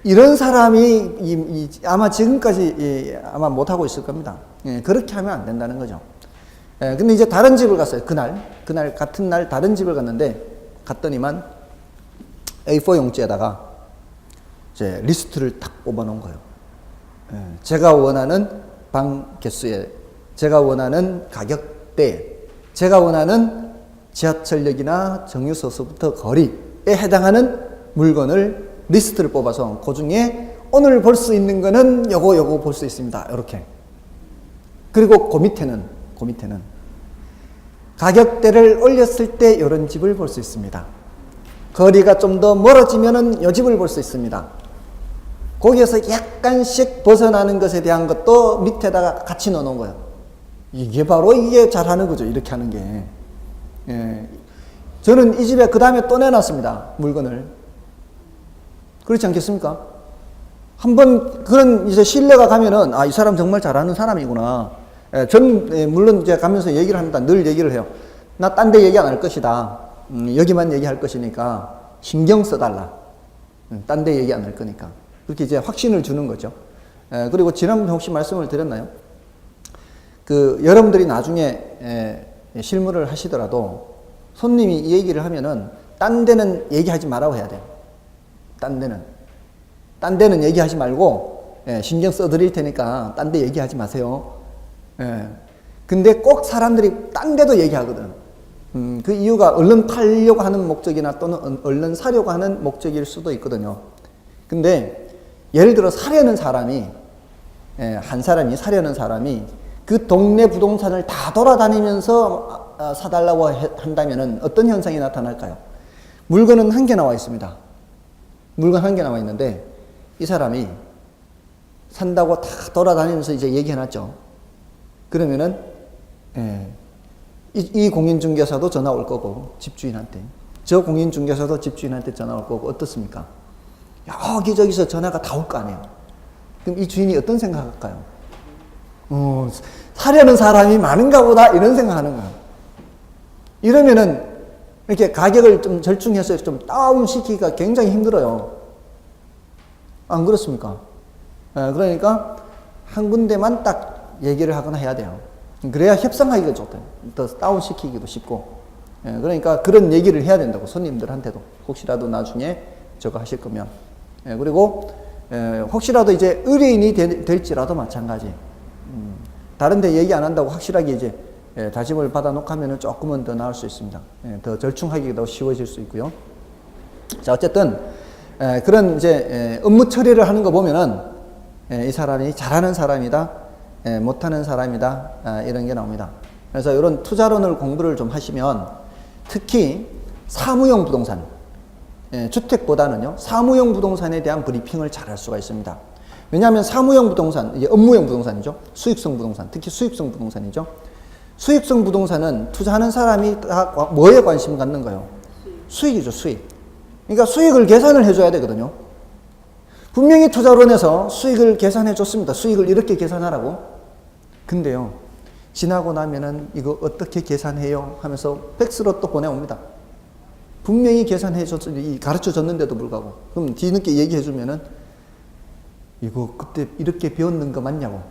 이런 사람이 아마 지금까지 아마 못하고 있을 겁니다. 그렇게 하면 안 된다는 거죠. 근데 이제 다른 집을 갔어요. 그날 같은 날 다른 집을 갔는데, 갔더니만 A4 용지에다가 이제 리스트를 딱 뽑아 놓은 거예요. 제가 원하는 방 개수에, 제가 원하는 가격대에, 제가 원하는 지하철역이나 정류소서부터 거리에 해당하는 물건을 리스트를 뽑아서 그 중에 오늘 볼 수 있는 거는 요거 볼 수 있습니다. 이렇게. 그리고 그 밑에는 가격대를 올렸을 때 이런 집을 볼 수 있습니다. 거리가 좀 더 멀어지면은 이 집을 볼 수 있습니다. 거기에서 약간씩 벗어나는 것에 대한 것도 밑에다가 같이 넣어놓은 거예요. 이게 바로 이게 잘하는 거죠. 이렇게 하는 게. 저는 이 집에 그 다음에 또 내놨습니다. 물건을. 그렇지 않겠습니까? 한번 그런 이제 신뢰가 가면은, 이 사람 정말 잘하는 사람이구나. 저는 물론 이제 가면서 얘기를 합니다. 늘 얘기를 해요. 나 딴 데 얘기 안 할 것이다. 여기만 얘기할 것이니까 신경 써달라. 딴 데 얘기 안 할 거니까. 그렇게 이제 확신을 주는 거죠. 그리고 지난번에 혹시 말씀을 드렸나요? 여러분들이 나중에 실무를 하시더라도 손님이 이 얘기를 하면은 딴 데는 얘기하지 말라고 해야 돼요. 딴 데는 얘기하지 말고 신경 써드릴 테니까 딴 데 얘기하지 마세요. 근데 꼭 사람들이 딴 데도 얘기하거든. 그 이유가 얼른 팔려고 하는 목적이나 또는 얼른 사려고 하는 목적일 수도 있거든요. 근데 예를 들어 사려는 사람이 사려는 사람이 그 동네 부동산을 다 돌아다니면서 사달라고 한다면 어떤 현상이 나타날까요? 물건은 한 개 나와 있습니다. 물건 한 개 나와 있는데 이 사람이 산다고 다 돌아다니면서 이제 얘기해놨죠. 그러면은 이 공인중개사도 전화 올 거고 집주인한테, 저 공인중개사도 집주인한테 전화 올 거고 어떻습니까? 여기저기서 전화가 다 올 거 아니에요. 그럼 이 주인이 어떤 생각할까요? 사려는 사람이 많은가 보다 이런 생각하는 거예요. 이러면은 이렇게 가격을 좀 절충해서 좀 다운시키기가 굉장히 힘들어요. 안 그렇습니까? 그러니까 한 군데만 딱 얘기를 하거나 해야 돼요. 그래야 협상하기가 좋대요. 더 다운시키기도 쉽고. 그러니까 그런 얘기를 해야 된다고, 손님들한테도. 혹시라도 나중에 저거 하실 거면. 그리고 혹시라도 이제 의뢰인이 될지라도 마찬가지. 다른 데 얘기 안 한다고 확실하게 이제 다짐을 받아놓고 하면은 조금은 더 나을 수 있습니다. 더 절충하기가 더 쉬워질 수 있고요. 자, 어쨌든 그런 이제 업무 처리를 하는 거 보면은 이 사람이 잘하는 사람이다, 못하는 사람이다, 이런 게 나옵니다. 그래서 이런 투자론을 공부를 좀 하시면 특히 사무용 부동산, 주택보다는요 사무용 부동산에 대한 브리핑을 잘 할 수가 있습니다. 왜냐하면 사무용 부동산, 이게 업무용 부동산이죠. 수익성 부동산, 특히 수익성 부동산이죠. 수익성 부동산은 투자하는 사람이 다 뭐에 관심 갖는 거예요? 수익이죠, 수익. 그러니까 수익을 계산을 해줘야 되거든요. 분명히 투자론에서 수익을 계산해 줬습니다. 수익을 이렇게 계산하라고. 근데요, 지나고 나면은 이거 어떻게 계산해요? 하면서 팩스로 또 보내옵니다. 분명히 가르쳐 줬는데도 불구하고. 그럼 뒤늦게 얘기해 주면은 이거 그때 이렇게 배웠는 거 맞냐고.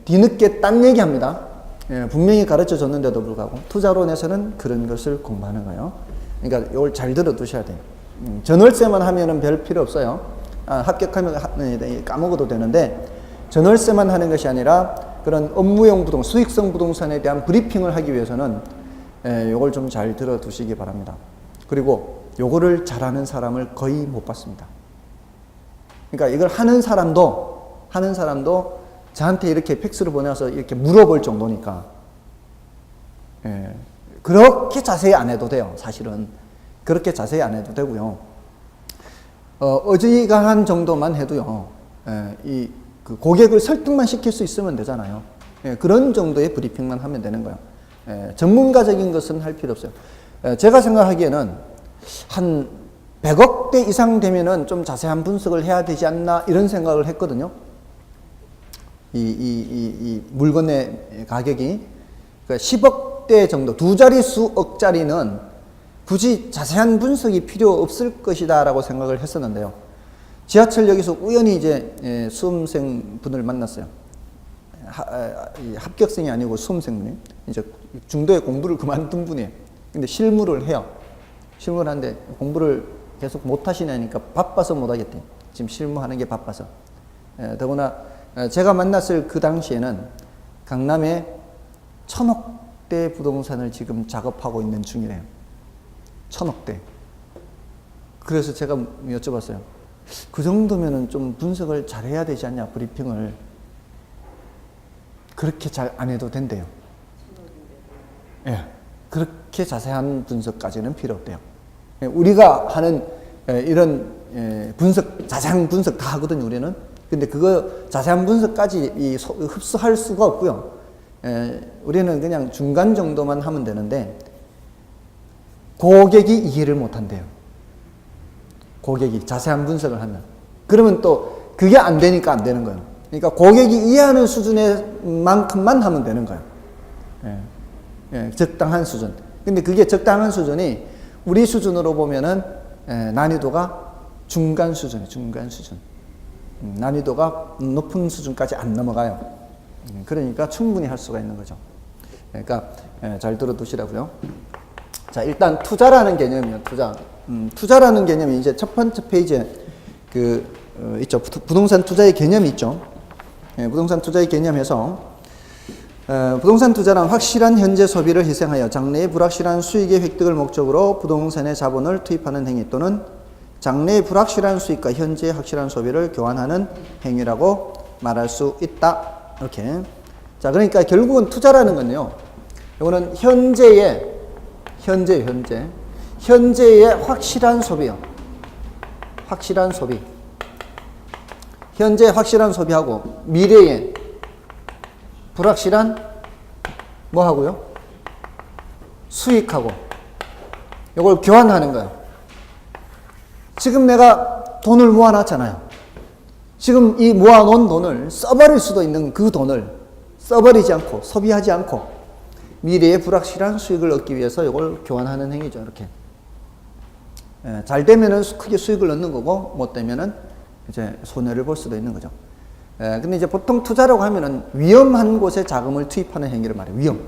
뒤늦게 딴 얘기합니다. 분명히 가르쳐 줬는데도 불구하고 투자론에서는 그런 것을 공부하는 거예요. 그러니까 이걸 잘 들어두셔야 돼요. 전월세만 하면은 별 필요 없어요. 합격하면 까먹어도 되는데 전월세만 하는 것이 아니라 그런 업무용 부동산, 수익성 부동산에 대한 브리핑을 하기 위해서는 이걸 좀 잘 들어두시기 바랍니다. 그리고 요거를 잘하는 사람을 거의 못 봤습니다. 그러니까 이걸 하는 사람도 저한테 이렇게 팩스를 보내서 이렇게 물어볼 정도니까, 그렇게 자세히 안 해도 돼요. 사실은 그렇게 자세히 안 해도 되고요. 어지간한 정도만 해도요. 그 고객을 설득만 시킬 수 있으면 되잖아요. 그런 정도의 브리핑만 하면 되는 거예요. 전문가적인 것은 할 필요 없어요. 제가 생각하기에는 한 100억대 이상 되면은 좀 자세한 분석을 해야 되지 않나 이런 생각을 했거든요. 이 물건의 가격이. 그러니까 10억대 정도, 두 자릿수 억짜리는 굳이 자세한 분석이 필요 없을 것이다 라고 생각을 했었는데요. 지하철역에서 우연히 이제 수험생 분을 만났어요. 합격생이 아니고 수험생분이. 이제 중도에 공부를 그만둔 분이에요. 근데 실무를 해요. 실무를 하는데 공부를 계속 못 하시냐니까 바빠서 못 하겠대요. 지금 실무하는 게 바빠서. 더구나 제가 만났을 그 당시에는 강남에 1000억대 부동산을 지금 작업하고 있는 중이래요. 1000억대. 그래서 제가 여쭤봤어요. 그 정도면은 좀 분석을 잘 해야 되지 않냐, 브리핑을. 그렇게 잘 안 해도 된대요. 그렇게 자세한 분석까지는 필요 없대요. 우리가 하는 이런 분석, 자세한 분석 다 하거든요, 우리는. 근데 그거 자세한 분석까지 흡수할 수가 없고요. 우리는 그냥 중간 정도만 하면 되는데 고객이 이해를 못 한대요. 고객이 자세한 분석을 하면. 그러면 또 그게 안 되니까 안 되는 거예요. 그러니까 고객이 이해하는 수준의 만큼만 하면 되는 거예요. 적당한 수준. 근데 그게 적당한 수준이 우리 수준으로 보면은 난이도가 중간 수준이에요. 중간 수준. 난이도가 높은 수준까지 안 넘어가요. 그러니까 충분히 할 수가 있는 거죠. 그러니까 잘 들어두시라고요. 자, 일단 투자라는 개념이요. 투자라는 개념이 이제 첫 번째 페이지에 그 있죠. 부동산 투자의 개념이 있죠. 부동산 투자의 개념에서 부동산 투자란 확실한 현재 소비를 희생하여 장래의 불확실한 수익의 획득을 목적으로 부동산의 자본을 투입하는 행위 또는 장래의 불확실한 수익과 현재의 확실한 소비를 교환하는 행위라고 말할 수 있다. 이렇게. 자, 그러니까 결국은 투자라는 건요. 이거는 현재의 확실한 소비요. 확실한 소비. 현재 확실한 소비하고 미래의 불확실한 뭐 하고요? 수익하고 이걸 교환하는 거예요. 지금 내가 돈을 모아놨잖아요. 지금 이 모아놓은 돈을 써버릴 수도 있는 그 돈을 써버리지 않고 소비하지 않고 미래의 불확실한 수익을 얻기 위해서 이걸 교환하는 행위죠. 이렇게. 잘 되면은 크게 수익을 얻는 거고 못 되면은 이제 손해를 볼 수도 있는 거죠. 근데 이제 보통 투자라고 하면은 위험한 곳에 자금을 투입하는 행위를 말해요. 위험.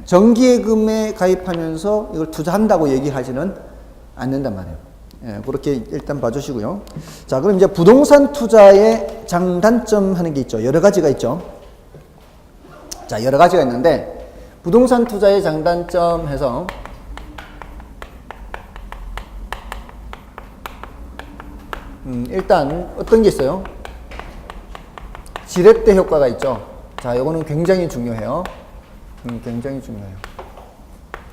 정기예금에 가입하면서 이걸 투자한다고 얘기하지는 않는단 말이에요. 그렇게 일단 봐주시고요. 자, 그럼 이제 부동산 투자의 장단점 하는 게 있죠. 여러 가지가 있죠. 자, 여러 가지가 있는데 부동산 투자의 장단점 해서 일단 어떤 게 있어요? 지렛대 효과가 있죠. 자, 요거는 굉장히 중요해요. 굉장히 중요해요.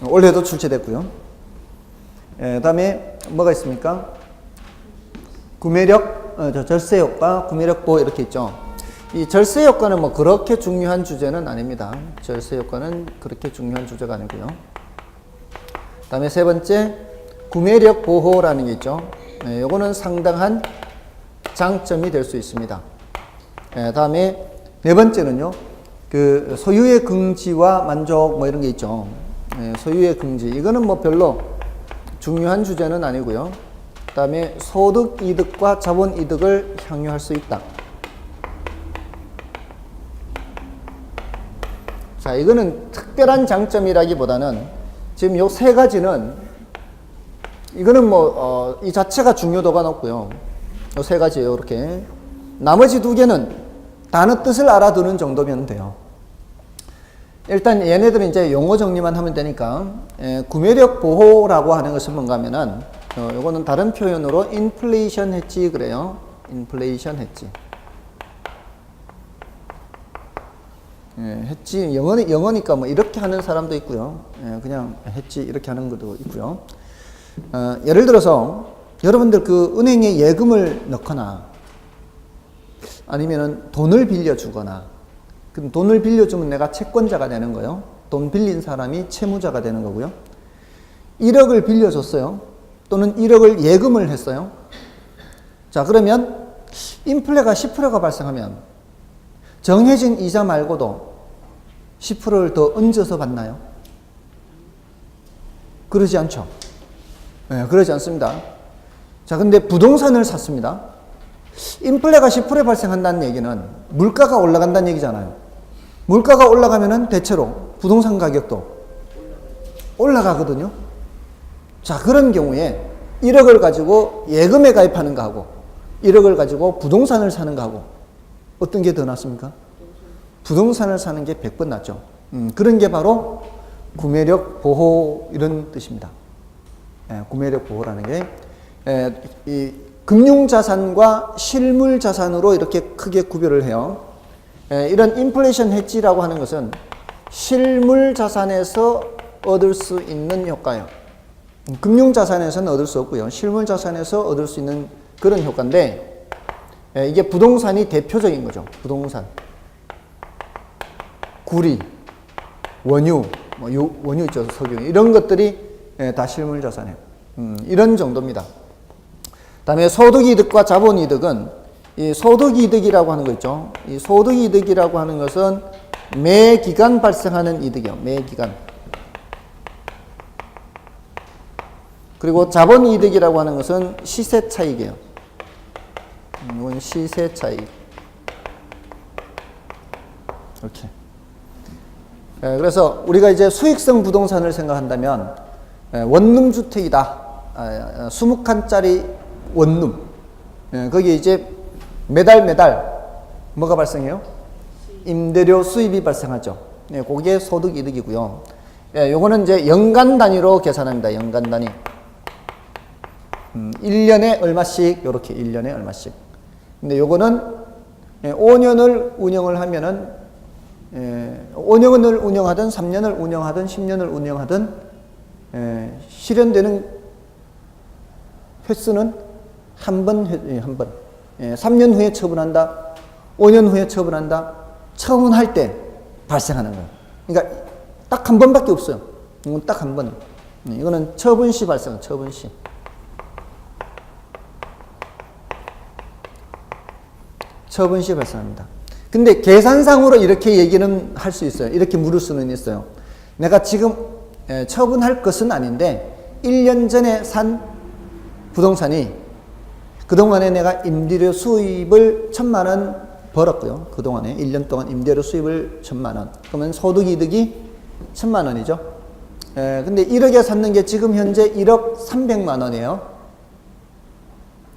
올해도 출제됐고요. 다음에 뭐가 있습니까? 구매력, 절세 효과, 구매력 보호 이렇게 있죠. 이 절세 효과는 뭐 그렇게 중요한 주제는 아닙니다. 절세 효과는 그렇게 중요한 주제가 아니고요. 다음에 세 번째, 구매력 보호라는 게 있죠. 요거는 상당한 장점이 될 수 있습니다. 다음에 네 번째는요, 그 소유의 긍지와 만족 뭐 이런 게 있죠. 소유의 긍지. 이거는 뭐 별로 중요한 주제는 아니고요. 그 다음에 소득 이득과 자본 이득을 향유할 수 있다. 자, 이거는 특별한 장점이라기보다는 지금 요 세 가지는 이거는 뭐 이 자체가 중요도가 높고요. 요 세 가지예요. 이렇게. 나머지 두 개는 단어 뜻을 알아두는 정도면 돼요. 일단 얘네들은 이제 용어 정리만 하면 되니까 구매력 보호라고 하는 것은 뭔가 하면은 요거는 다른 표현으로 인플레이션 해지 그래요. 인플레이션 해지. 해지 영어니까 뭐 이렇게 하는 사람도 있고요. 그냥 해지 이렇게 하는 것도 있고요. 예를 들어서 여러분들 그 은행에 예금을 넣거나 아니면은 돈을 빌려주거나 그럼 돈을 빌려주면 내가 채권자가 되는 거예요. 돈 빌린 사람이 채무자가 되는 거고요. 1억을 빌려줬어요. 또는 1억을 예금을 했어요. 자, 그러면 인플레가 10%가 발생하면 정해진 이자 말고도 10%를 더 얹어서 받나요? 그러지 않죠. 그러지 않습니다. 자, 근데 부동산을 샀습니다. 인플레가 10% 발생한다는 얘기는 물가가 올라간다는 얘기잖아요. 물가가 올라가면은 대체로 부동산 가격도 올라가거든요. 자, 그런 경우에 1억을 가지고 예금에 가입하는 거하고 1억을 가지고 부동산을 사는 거하고 어떤 게 더 낫습니까? 부동산을 사는 게 100번 낫죠. 그런 게 바로 구매력 보호 이런 뜻입니다. 구매력 보호라는 게 이 금융자산과 실물자산으로 이렇게 크게 구별을 해요. 이런 인플레이션 해지라고 하는 것은 실물자산에서 얻을 수 있는 효과예요. 금융자산에서는 얻을 수 없고요. 실물자산에서 얻을 수 있는 그런 효과인데 이게 부동산이 대표적인 거죠. 부동산. 구리, 원유, 원유 있죠. 석유. 이런 것들이 다 실물자산이에요. 이런 정도입니다. 다음에 소득이득과 자본이득은 이 소득이득이라고 하는 거 있죠. 이 소득이득이라고 하는 것은 매 기간 발생하는 이득이요. 매 기간. 그리고 자본이득이라고 하는 것은 시세 차익이에요. 이건 시세 차익. 이렇게. 그래서 우리가 이제 수익성 부동산을 생각한다면 원룸 주택이다. 20칸짜리 원룸. 거기 이제 매달 뭐가 발생해요? 임대료 수입이 발생하죠. 그게 소득 이득이고요. 요거는 이제 연간 단위로 계산합니다. 연간 단위. 1년에 얼마씩, 요렇게 1년에 얼마씩. 근데 요거는 5년을 운영을 하면은 5년을 운영하든 3년을 운영하든 10년을 운영하든 실현되는 횟수는 한 번. 3년 후에 처분한다. 5년 후에 처분한다. 처분할 때 발생하는 거예요. 그러니까 딱 한 번밖에 없어요. 이건 딱 한 번. 이거는 처분 시 발생, 처분 시. 처분 시 발생합니다. 근데 계산상으로 이렇게 얘기는 할 수 있어요. 이렇게 물을 수는 있어요. 내가 지금 처분할 것은 아닌데 1년 전에 산 부동산이 그동안에 내가 임대료 수입을 1,000만 원 벌었고요. 그동안에 1년 동안 임대료 수입을 1,000만 원. 그러면 소득 이득이 1,000만 원이죠. 근데 1억에 샀는 게 지금 현재 1억 300만 원이에요.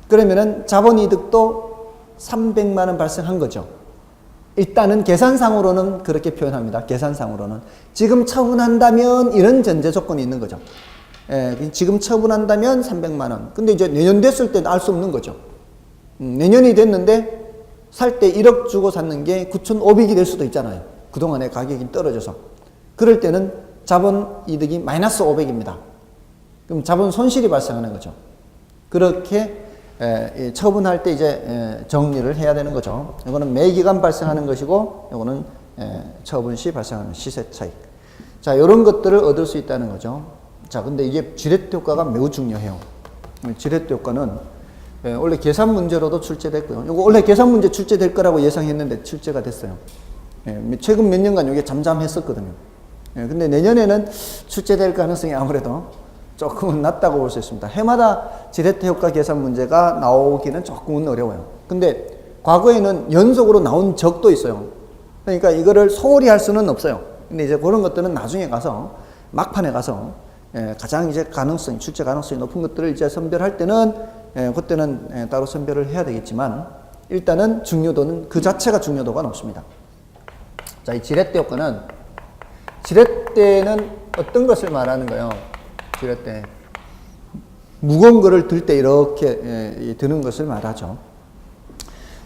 그러면은 자본 이득도 300만 원 발생한 거죠. 일단은 계산상으로는 그렇게 표현합니다. 계산상으로는. 지금 처분한다면 이런 전제 조건이 있는 거죠. 지금 처분한다면 300만 원. 근데 이제 내년 됐을 때는 알 수 없는 거죠. 내년이 됐는데 살 때 1억 주고 샀는 게 9,500이 될 수도 있잖아요. 그동안에 가격이 떨어져서. 그럴 때는 자본 이득이 마이너스 500입니다. 그럼 자본 손실이 발생하는 거죠. 그렇게 처분할 때 이제 정리를 해야 되는 거죠. 이거는 매기간 발생하는 것이고, 이거는 처분 시 발생하는 시세 차익. 자, 이런 것들을 얻을 수 있다는 거죠. 자, 근데 이게 지렛대 효과가 매우 중요해요. 지렛대 효과는 원래 계산 문제로도 출제됐고요. 이거 원래 계산 문제 출제될 거라고 예상했는데 출제가 됐어요. 최근 몇 년간 이게 잠잠했었거든요. 근데 내년에는 출제될 가능성이 아무래도 조금은 낮다고 볼 수 있습니다. 해마다 지렛대 효과 계산 문제가 나오기는 조금은 어려워요. 근데 과거에는 연속으로 나온 적도 있어요. 그러니까 이거를 소홀히 할 수는 없어요. 근데 이제 그런 것들은 나중에 가서 막판에 가서 가장 이제 가능성, 출제 가능성이 높은 것들을 이제 선별할 때는 그때는 따로 선별을 해야 되겠지만 일단은 중요도는 그 자체가 중요도가 높습니다. 자, 이 지렛대 효과는 지렛대는 어떤 것을 말하는 거예요? 지렛대. 무거운 거를 들 때 이렇게 드는 것을 말하죠.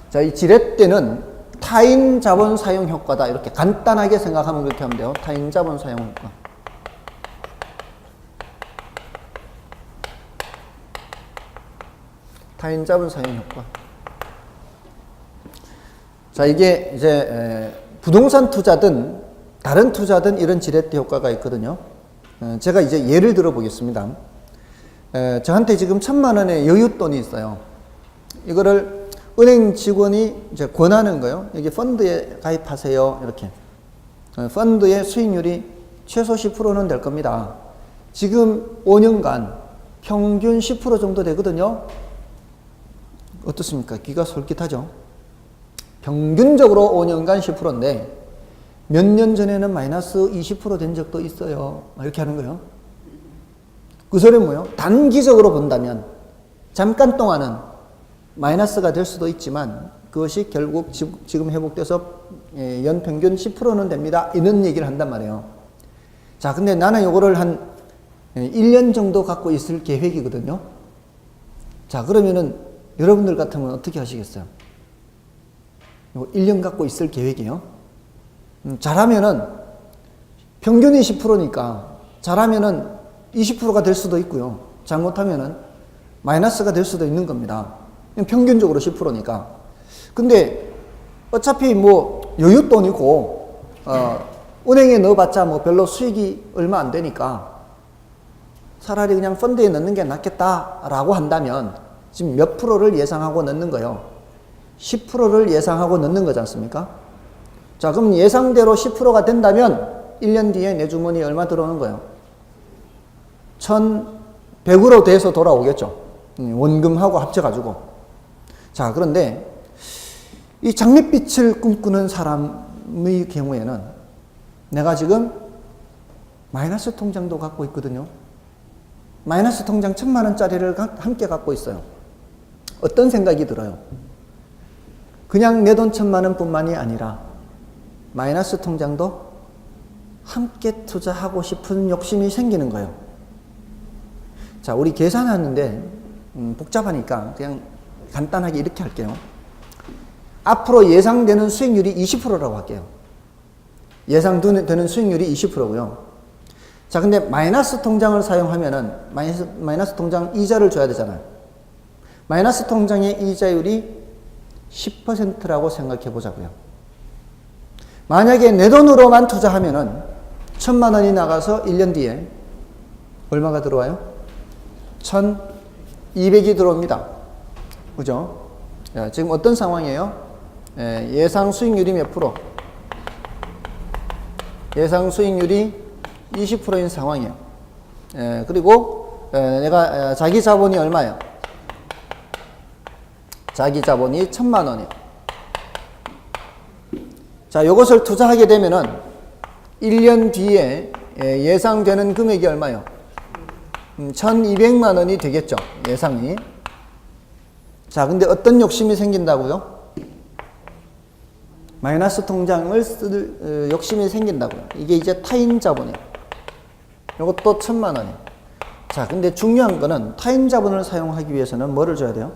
자, 이 지렛대는 타인 자본 사용 효과다. 이렇게 간단하게 생각하면 그렇게 하면 돼요. 타인 자본 사용 효과. 타인 자본 사용 효과. 자, 이게 이제 부동산 투자든 다른 투자든 이런 지렛대 효과가 있거든요. 제가 이제 예를 들어 보겠습니다. 저한테 지금 1,000만 원의 여윳돈이 있어요. 이거를 은행 직원이 이제 권하는 거예요. 여기 펀드에 가입하세요. 이렇게. 펀드의 수익률이 최소 10%는 될 겁니다. 지금 5년간 평균 10% 정도 되거든요. 어떻습니까? 귀가 솔깃하죠? 평균적으로 5년간 10%인데 몇 년 전에는 마이너스 20% 된 적도 있어요. 이렇게 하는 거예요. 그 소리는 뭐예요? 단기적으로 본다면 잠깐 동안은 마이너스가 될 수도 있지만 그것이 결국 지금 회복돼서 연평균 10%는 됩니다. 이런 얘기를 한단 말이에요. 자, 근데 나는 요거를 한 1년 정도 갖고 있을 계획이거든요. 자, 그러면은 여러분들 같으면 어떻게 하시겠어요? 요거 1년 갖고 있을 계획이에요. 잘하면은 평균이 10%니까 잘하면은 20%가 될 수도 있고요. 잘못하면은 마이너스가 될 수도 있는 겁니다. 평균적으로 10%니까. 근데 어차피 뭐 여윳돈이고 은행에 넣어봤자 뭐 별로 수익이 얼마 안 되니까 차라리 그냥 펀드에 넣는 게 낫겠다라고 한다면 지금 몇 프로를 예상하고 넣는 거예요? 10%를 예상하고 넣는 거지 않습니까? 자, 그럼 예상대로 10%가 된다면 1년 뒤에 내 주머니에 얼마 들어오는 거예요? 1,100으로 돼서 돌아오겠죠. 원금하고 합쳐가지고. 자, 그런데 이 장밋빛을 꿈꾸는 사람의 경우에는 내가 지금 마이너스 통장도 갖고 있거든요. 마이너스 통장 1,000만 원짜리를 함께 갖고 있어요. 어떤 생각이 들어요? 그냥 내 돈 1,000만 원뿐만이 아니라 마이너스 통장도 함께 투자하고 싶은 욕심이 생기는 거예요. 자, 우리 계산하는데 복잡하니까 그냥 간단하게 이렇게 할게요. 앞으로 예상되는 수익률이 20%라고 할게요. 예상되는 수익률이 20%고요. 자, 근데 마이너스 통장을 사용하면은 마이너스 통장 이자를 줘야 되잖아요. 마이너스 통장의 이자율이 10%라고 생각해 보자고요. 만약에 내 돈으로만 투자하면은 1,000만 원이 나가서 1년 뒤에 얼마가 들어와요? 1,200이 들어옵니다. 그죠? 야, 지금 어떤 상황이에요? 예상 수익률이 몇 프로? 예상 수익률이 20%인 상황이에요. 그리고 내가 자기 자본이 얼마예요? 자기 자본이 1,000만 원이에요. 자, 이것을 투자하게 되면은 1년 뒤에 예상되는 금액이 얼마예요? 1,200만 원이 되겠죠. 예상이. 자, 근데 어떤 욕심이 생긴다고요? 마이너스 통장을 쓸 욕심이 생긴다고요. 이게 이제 타인 자본이에요. 이것도 1,000만 원이에요. 자, 근데 중요한 거는 타인 자본을 사용하기 위해서는 뭐를 줘야 돼요?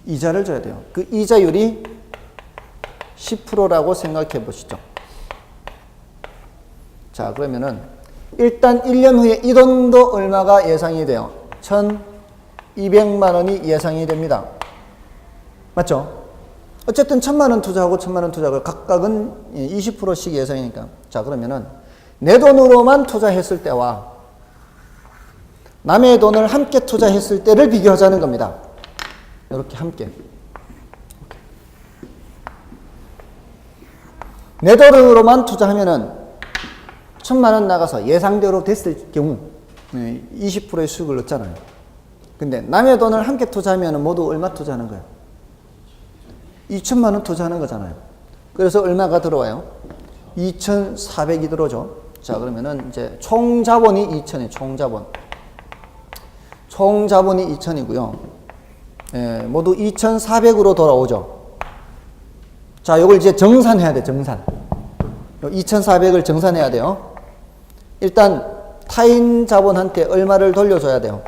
이자를 줘야 돼요. 그 이자율이 10%라고 생각해 보시죠. 자, 그러면은 일단 1년 후에 이 돈도 얼마가 예상이 돼요? 1,200만 원이 예상이 됩니다. 맞죠? 어쨌든 1,000만 원 투자하고 1,000만 원 투자하고 각각은 20%씩 예상이니까. 자, 그러면은 내 돈으로만 투자했을 때와 남의 돈을 함께 투자했을 때를 비교하자는 겁니다. 이렇게 함께. 내 돈으로만 투자하면은 1,000만 원 나가서 예상대로 됐을 경우 20%의 수익을 얻잖아요. 근데 남의 돈을 함께 투자하면 모두 얼마 투자하는 거예요? 2,000만 원 투자하는 거잖아요. 그래서 얼마가 들어와요? 2,400이 들어오죠. 자, 그러면은 이제 총 자본이 2,000이에요. 총 자본. 총 자본이 2,000이고요. 모두 2,400으로 돌아오죠. 자, 요걸 이제 정산해야 돼, 정산. 2,400을 정산해야 돼요. 일단 타인 자본한테 얼마를 돌려줘야 돼요?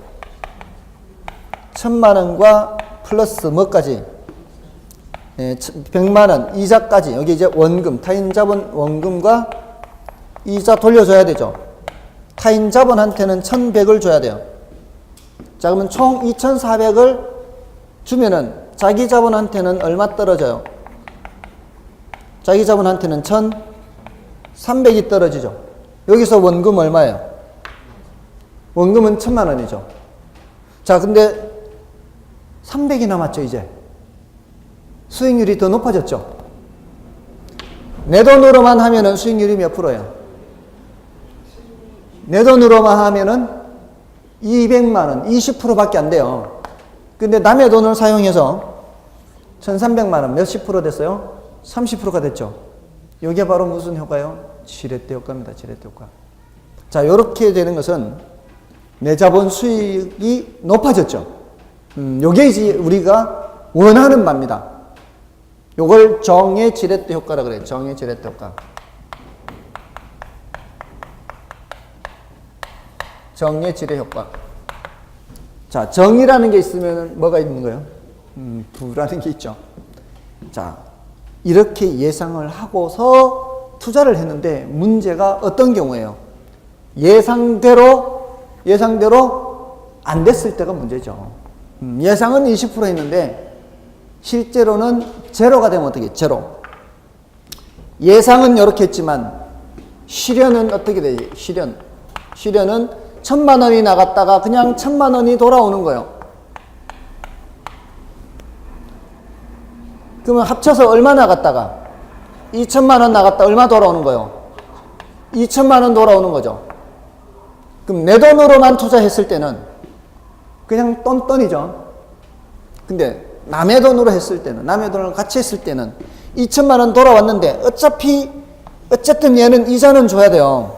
1,000만 원과 플러스 뭐까지? 100만 원 이자까지. 여기 이제 원금, 타인 자본 원금과 이자 돌려줘야 되죠. 타인 자본한테는 1,100을 줘야 돼요. 자, 그러면 총 2,400을 주면은 자기 자본한테는 얼마 떨어져요? 자기 자본한테는 1,300이 떨어지죠. 여기서 원금 얼마예요? 원금은 1,000만 원이죠. 자, 근데 300이 남았죠, 이제. 수익률이 더 높아졌죠. 내 돈으로만 하면은 수익률이 몇 프로예요? 내 돈으로만 하면은 200만 원, 20%밖에 안 돼요. 근데 남의 돈을 사용해서 1,300만 원, 몇십 프로 됐어요? 30%가 됐죠. 이게 바로 무슨 효과요? 지렛대 효과입니다. 지렛대 효과. 자, 이렇게 되는 것은 내 자본 수익이 높아졌죠. 요게 이제 우리가 원하는 바입니다. 요걸 정의 지렛대 효과라 그래요. 정의 지렛대 효과. 정의 지렛 효과. 자, 정이라는 게 있으면 뭐가 있는 거예요? 부라는 게 있죠. 자, 이렇게 예상을 하고서 투자를 했는데 문제가 어떤 경우예요? 예상대로 안 됐을 때가 문제죠. 예상은 20% 했는데 실제로는 제로가 되면 어떻게? 제로. 예상은 이렇게 했지만 실현은 어떻게 되지? 실현은 1,000만 원이 나갔다가 그냥 1,000만 원이 돌아오는 거예요. 그러면 합쳐서 얼마 나갔다가 2,000만 원 나갔다 얼마 돌아오는 거예요? 2,000만 원 돌아오는 거죠. 그럼 내 돈으로만 투자했을 때는 그냥 똔똔이죠. 근데 남의 돈으로 했을 때는, 남의 돈을 같이 했을 때는 2,000만 원 돌아왔는데 어쨌든 얘는 이자는 줘야 돼요.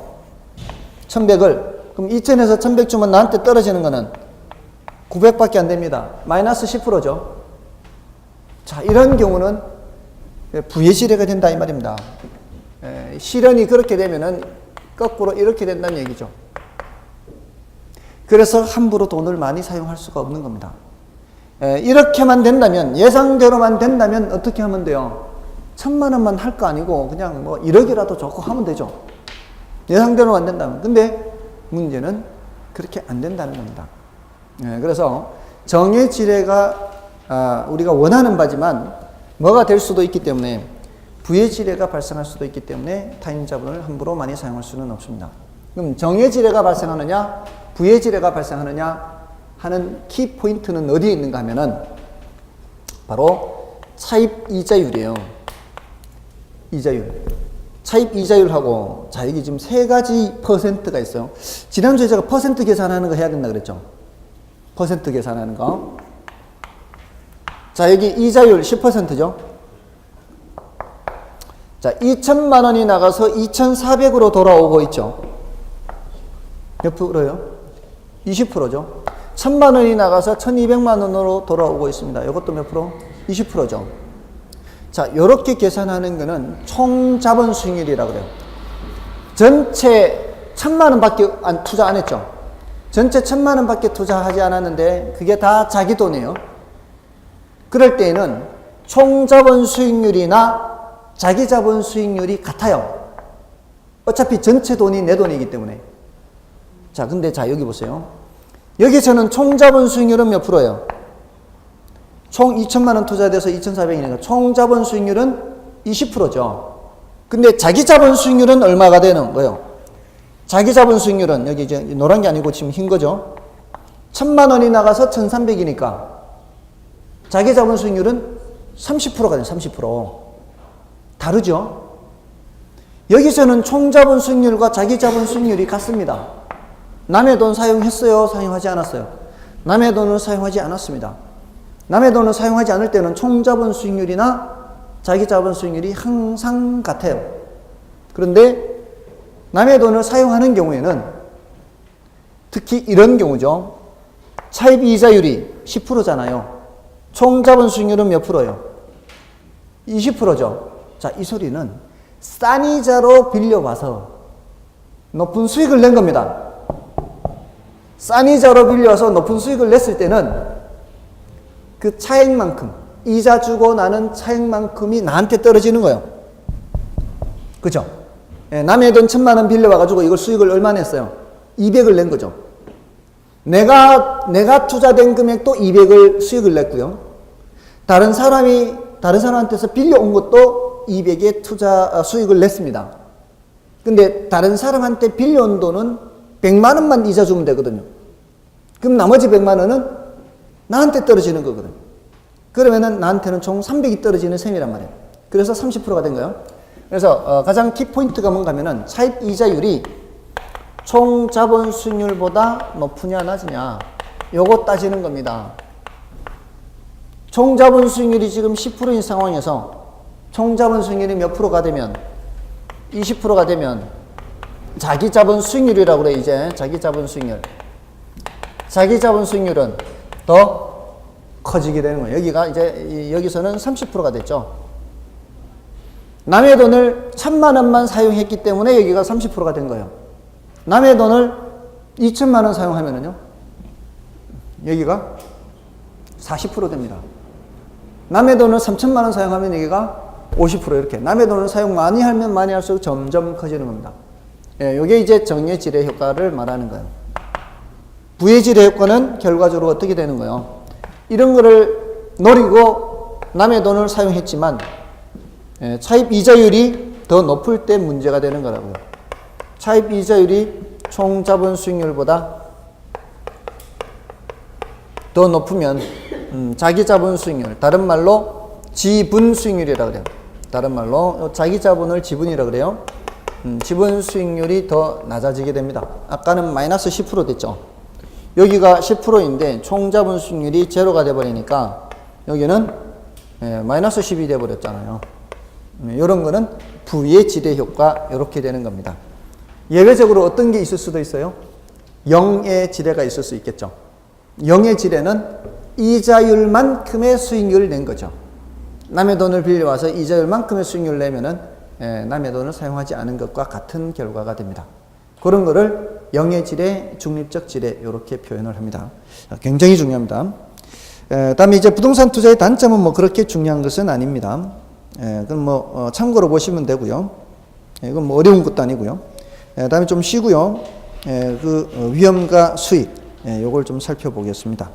1,100을. 그럼 2,000에서 1,100 주면 나한테 떨어지는 거는 900밖에 안 됩니다. 마이너스 10%죠. 자, 이런 경우는 부의 지뢰가 된다 이 말입니다. 실현이 그렇게 되면은 거꾸로 이렇게 된다는 얘기죠. 그래서 함부로 돈을 많이 사용할 수가 없는 겁니다. 이렇게만 된다면, 예상대로만 된다면 어떻게 하면 돼요? 1,000만 원만 할 거 아니고 그냥 뭐 1억이라도 좋고 하면 되죠. 예상대로만 된다면. 근데 문제는 그렇게 안 된다는 겁니다. 그래서 정의 지뢰가 우리가 원하는 바지만 뭐가 될 수도 있기 때문에, 부의 지뢰가 발생할 수도 있기 때문에 타인자본을 함부로 많이 사용할 수는 없습니다. 그럼 정의 지뢰가 발생하느냐, 부의 지뢰가 발생하느냐 하는 키 포인트는 어디에 있는가 하면은 바로 차입 이자율이에요. 이자율. 차입 이자율하고, 자, 여기 지금 세 가지 퍼센트가 있어요. 지난주에 제가 퍼센트 계산하는 거 해야 된다 그랬죠. 퍼센트 계산하는 거. 자, 여기 이자율 10%죠. 자, 2천만 원이 나가서 2,400으로 돌아오고 있죠. 몇 프로요? 20%죠. 1,000만 원이 나가서 1,200만 원으로 돌아오고 있습니다. 이것도 몇 프로? 20%죠. 자, 이렇게 계산하는 거는 총 자본 수익률이라고 그래요. 전체 1,000만 원밖에 투자 안 했죠. 전체 1,000만 원밖에 투자하지 않았는데 그게 다 자기 돈이에요. 그럴 때에는 총 자본 수익률이나 자기 자본 수익률이 같아요. 어차피 전체 돈이 내 돈이기 때문에. 자, 근데 자, 여기 보세요. 여기서는 총 자본 수익률은 몇 프로예요? 총 2천만 원 투자돼서 2,400이니까 총 자본 수익률은 20%죠. 근데 자기 자본 수익률은 얼마가 되는 거예요? 자기 자본 수익률은 여기 이제 노란 게 아니고 지금 흰 거죠. 1,000만 원이 나가서 1,300이니까 자기 자본 수익률은 30%가 돼요. 30%. 다르죠? 여기서는 총 자본 수익률과 자기 자본 수익률이 같습니다. 남의 돈 사용했어요? 사용하지 않았어요? 남의 돈을 사용하지 않았습니다. 남의 돈을 사용하지 않을 때는 총 자본 수익률이나 자기 자본 수익률이 항상 같아요. 그런데 남의 돈을 사용하는 경우에는 특히 이런 경우죠. 차입 이자율이 10%잖아요. 총 자본 수익률은 몇 프로예요? 20%죠. 자, 이 소리는 싼 이자로 빌려와서 높은 수익을 낸 겁니다. 싼 이자로 빌려와서 높은 수익을 냈을 때는 그 차액만큼, 이자 주고 나는 차액만큼이 나한테 떨어지는 거예요. 그죠? 예, 남의 돈 1,000만 원 빌려와가지고 이걸 수익을 얼마 냈어요? 200을 낸 거죠. 내가 투자된 금액도 200을 수익을 냈고요. 다른 사람한테서 빌려온 것도 200의 투자 수익을 냈습니다. 근데 다른 사람한테 빌려온 돈은 100만 원만 이자 주면 되거든요. 그럼 나머지 100만 원은 나한테 떨어지는 거거든요. 그러면은 나한테는 총 300이 떨어지는 셈이란 말이에요. 그래서 30%가 된 거예요. 그래서 가장 키포인트가 뭔가 하면은 차입 이자율이 총 자본 수익률보다 높으냐 낮으냐 요거 따지는 겁니다. 총 자본 수익률이 지금 10%인 상황에서 총 자본 수익률이 몇 프로가 되면 20%가 되면 자기 자본 수익률이라고 그래. 이제 자기 자본 수익률. 자기 자본 수익률은 더 커지게 되는 거예요. 여기서는 30%가 됐죠. 남의 돈을 1,000만 원만 사용했기 때문에 여기가 30%가 된 거예요. 남의 돈을 2천만 원 사용하면은요, 여기가 40% 됩니다. 남의 돈을 3천만 원 사용하면 여기가 50% 이렇게. 남의 돈을 사용 많이 하면 많이 할수록 점점 커지는 겁니다. 예, 이게 이제 정의 지뢰 효과를 말하는 거예요. 부의 지뢰 효과는 결과적으로 어떻게 되는 거예요? 이런 거를 노리고 남의 돈을 사용했지만 차입 이자율이 더 높을 때 문제가 되는 거라고요. 차입 이자율이 총 자본 수익률보다 더 높으면 자기 자본 수익률, 다른 말로 지분 수익률이라고 그래요. 다른 말로 자기 자본을 지분이라고 그래요. 지분 수익률이 더 낮아지게 됩니다. 아까는 마이너스 10% 됐죠. 여기가 10%인데 총 자본 수익률이 제로가 돼버리니까 여기는 마이너스 10이 돼버렸잖아요. 이런 거는 부의 지뢰 효과 이렇게 되는 겁니다. 예외적으로 어떤 게 있을 수도 있어요? 0의 지뢰가 있을 수 있겠죠. 0의 지뢰는 이자율만큼의 수익률을 낸 거죠. 남의 돈을 빌려와서 이자 얼만큼의 수익률을 내면은 남의 돈을 사용하지 않은 것과 같은 결과가 됩니다. 그런 거를 영의 중립적 지뢰 이렇게 표현을 합니다. 굉장히 중요합니다. 다음에 이제 부동산 투자의 단점은 뭐 그렇게 중요한 것은 아닙니다. 그건 뭐 참고로 보시면 되고요. 이건 뭐 어려운 것도 아니고요. 다음에 좀 쉬고요. 그 위험과 수익 요걸 좀 살펴보겠습니다.